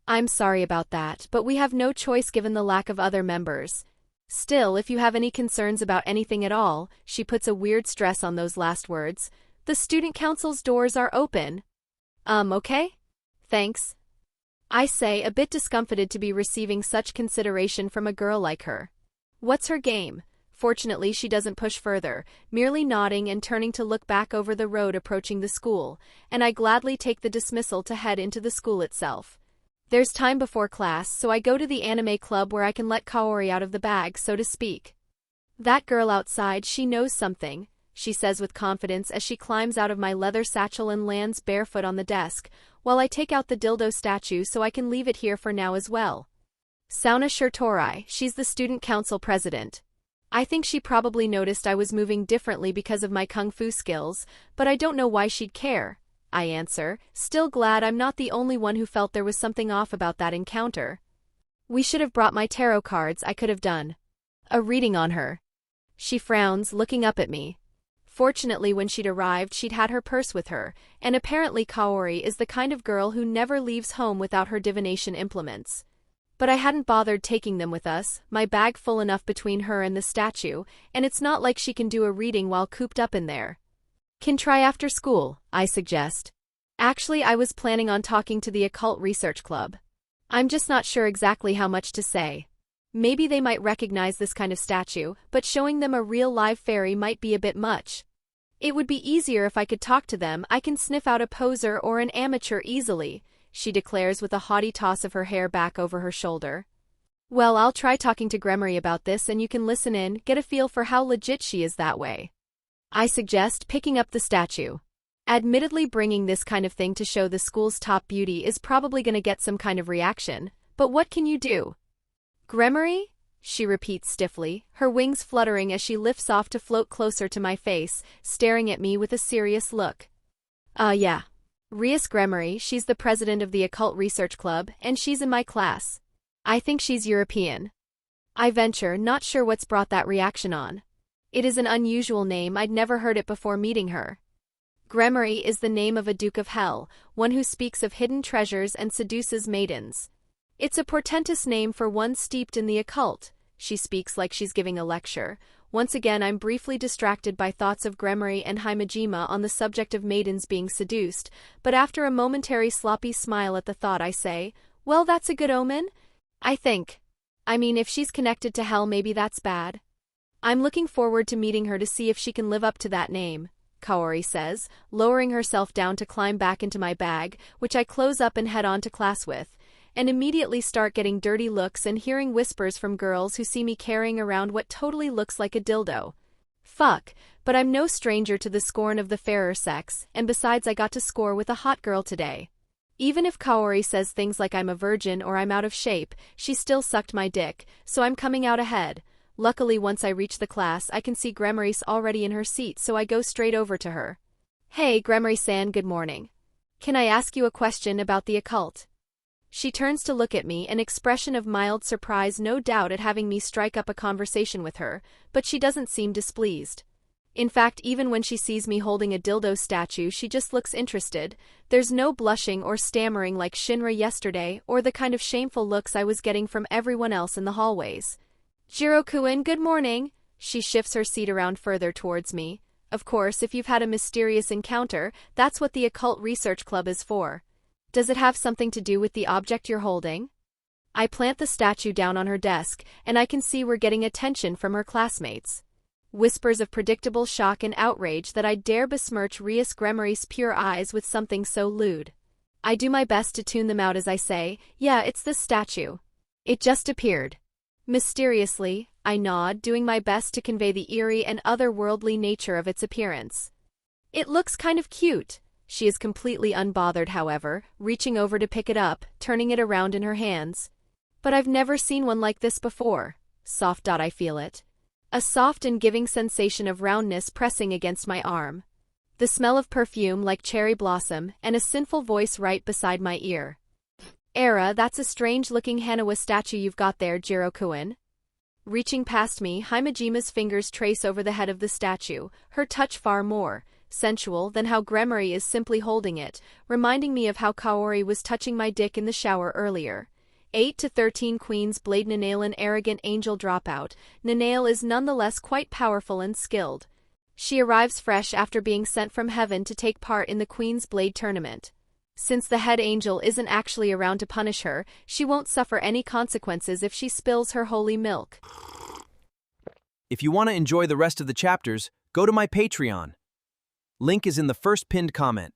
I'm sorry about that, but we have no choice given the lack of other members. Still, if you have any concerns about anything at all, she puts a weird stress on those last words, the student council's doors are open. Okay? Thanks. I say, a bit discomfited to be receiving such consideration from a girl like her. What's her game? Fortunately, she doesn't push further, merely nodding and turning to look back over the road approaching the school, and I gladly take the dismissal to head into the school itself. There's time before class, so I go to the anime club where I can let Kaori out of the bag, so to speak. That girl outside, she knows something, she says with confidence as she climbs out of my leather satchel and lands barefoot on the desk, while I take out the dildo statue so I can leave it here for now as well. Sauna Shirtorai, she's the student council president. I think she probably noticed I was moving differently because of my kung fu skills, but I don't know why she'd care, I answer, still glad I'm not the only one who felt there was something off about that encounter. We should have brought my tarot cards, I could have done a reading on her. She frowns, looking up at me. Fortunately, when she'd arrived, she'd had her purse with her, and apparently Kaori is the kind of girl who never leaves home without her divination implements. But I hadn't bothered taking them with us, my bag full enough between her and the statue, and it's not like she can do a reading while cooped up in there. Can try after school, I suggest. Actually, I was planning on talking to the Occult Research Club. I'm just not sure exactly how much to say. Maybe they might recognize this kind of statue, but showing them a real live fairy might be a bit much. It would be easier if I could talk to them. I can sniff out a poser or an amateur easily, she declares with a haughty toss of her hair back over her shoulder. Well, I'll try talking to Gremory about this and you can listen in, get a feel for how legit she is that way. I suggest picking up the statue. Admittedly, bringing this kind of thing to show the school's top beauty is probably going to get some kind of reaction, but what can you do? Gremory? She repeats stiffly, her wings fluttering as she lifts off to float closer to my face, staring at me with a serious look. Yeah. Rias Gremory, she's the president of the Occult Research Club, and she's in my class. I think she's European. I venture, not sure what's brought that reaction on. It is an unusual name, I'd never heard it before meeting her. Gremory is the name of a Duke of Hell, one who speaks of hidden treasures and seduces maidens. It's a portentous name for one steeped in the occult. She speaks like she's giving a lecture. Once again, I'm briefly distracted by thoughts of Gremory and Himejima on the subject of maidens being seduced, but after a momentary sloppy smile at the thought I say, well, that's a good omen? I think. I mean, if she's connected to hell, maybe that's bad. I'm looking forward to meeting her to see if she can live up to that name, Kaori says, lowering herself down to climb back into my bag, which I close up and head on to class with, and immediately start getting dirty looks and hearing whispers from girls who see me carrying around what totally looks like a dildo. Fuck, but I'm no stranger to the scorn of the fairer sex, and besides I got to score with a hot girl today. Even if Kaori says things like I'm a virgin or I'm out of shape, she still sucked my dick, so I'm coming out ahead. Luckily, once I reach the class, I can see Gremory's already in her seat, so I go straight over to her. Hey, Gremory-san, good morning. Can I ask you a question about the occult? She turns to look at me, an expression of mild surprise, no doubt at having me strike up a conversation with her, but she doesn't seem displeased. In fact, even when she sees me holding a dildo statue, she just looks interested. There's no blushing or stammering like Shinra yesterday, or the kind of shameful looks I was getting from everyone else in the hallways. Jiro-kun, good morning. She shifts her seat around further towards me. Of course, if you've had a mysterious encounter, that's what the Occult Research Club is for. Does it have something to do with the object you're holding? I plant the statue down on her desk, and I can see we're getting attention from her classmates. Whispers of predictable shock and outrage that I dare besmirch Rias Gremory's pure eyes with something so lewd. I do my best to tune them out as I say, yeah, it's this statue. It just appeared. Mysteriously, I nod, doing my best to convey the eerie and otherworldly nature of its appearance. It looks kind of cute. She is completely unbothered, however, reaching over to pick it up, turning it around in her hands. But I've never seen one like this before. Soft. I feel it. A soft and giving sensation of roundness pressing against my arm. The smell of perfume like cherry blossom, and a sinful voice right beside my ear. Era, that's a strange-looking Hanawa statue you've got there, Jiro-kun. Reaching past me, Himejima's fingers trace over the head of the statue, her touch far more sensual than how Gremory is simply holding it, reminding me of how Kaori was touching my dick in the shower earlier. 8 to 13 Queen's Blade. Nanale, an arrogant angel dropout. Nanale is nonetheless quite powerful and skilled. She arrives fresh after being sent from heaven to take part in the Queen's Blade tournament. Since the head angel isn't actually around to punish her, she won't suffer any consequences if she spills her holy milk. If you want to enjoy the rest of the chapters, go to my Patreon. Link is in the first pinned comment.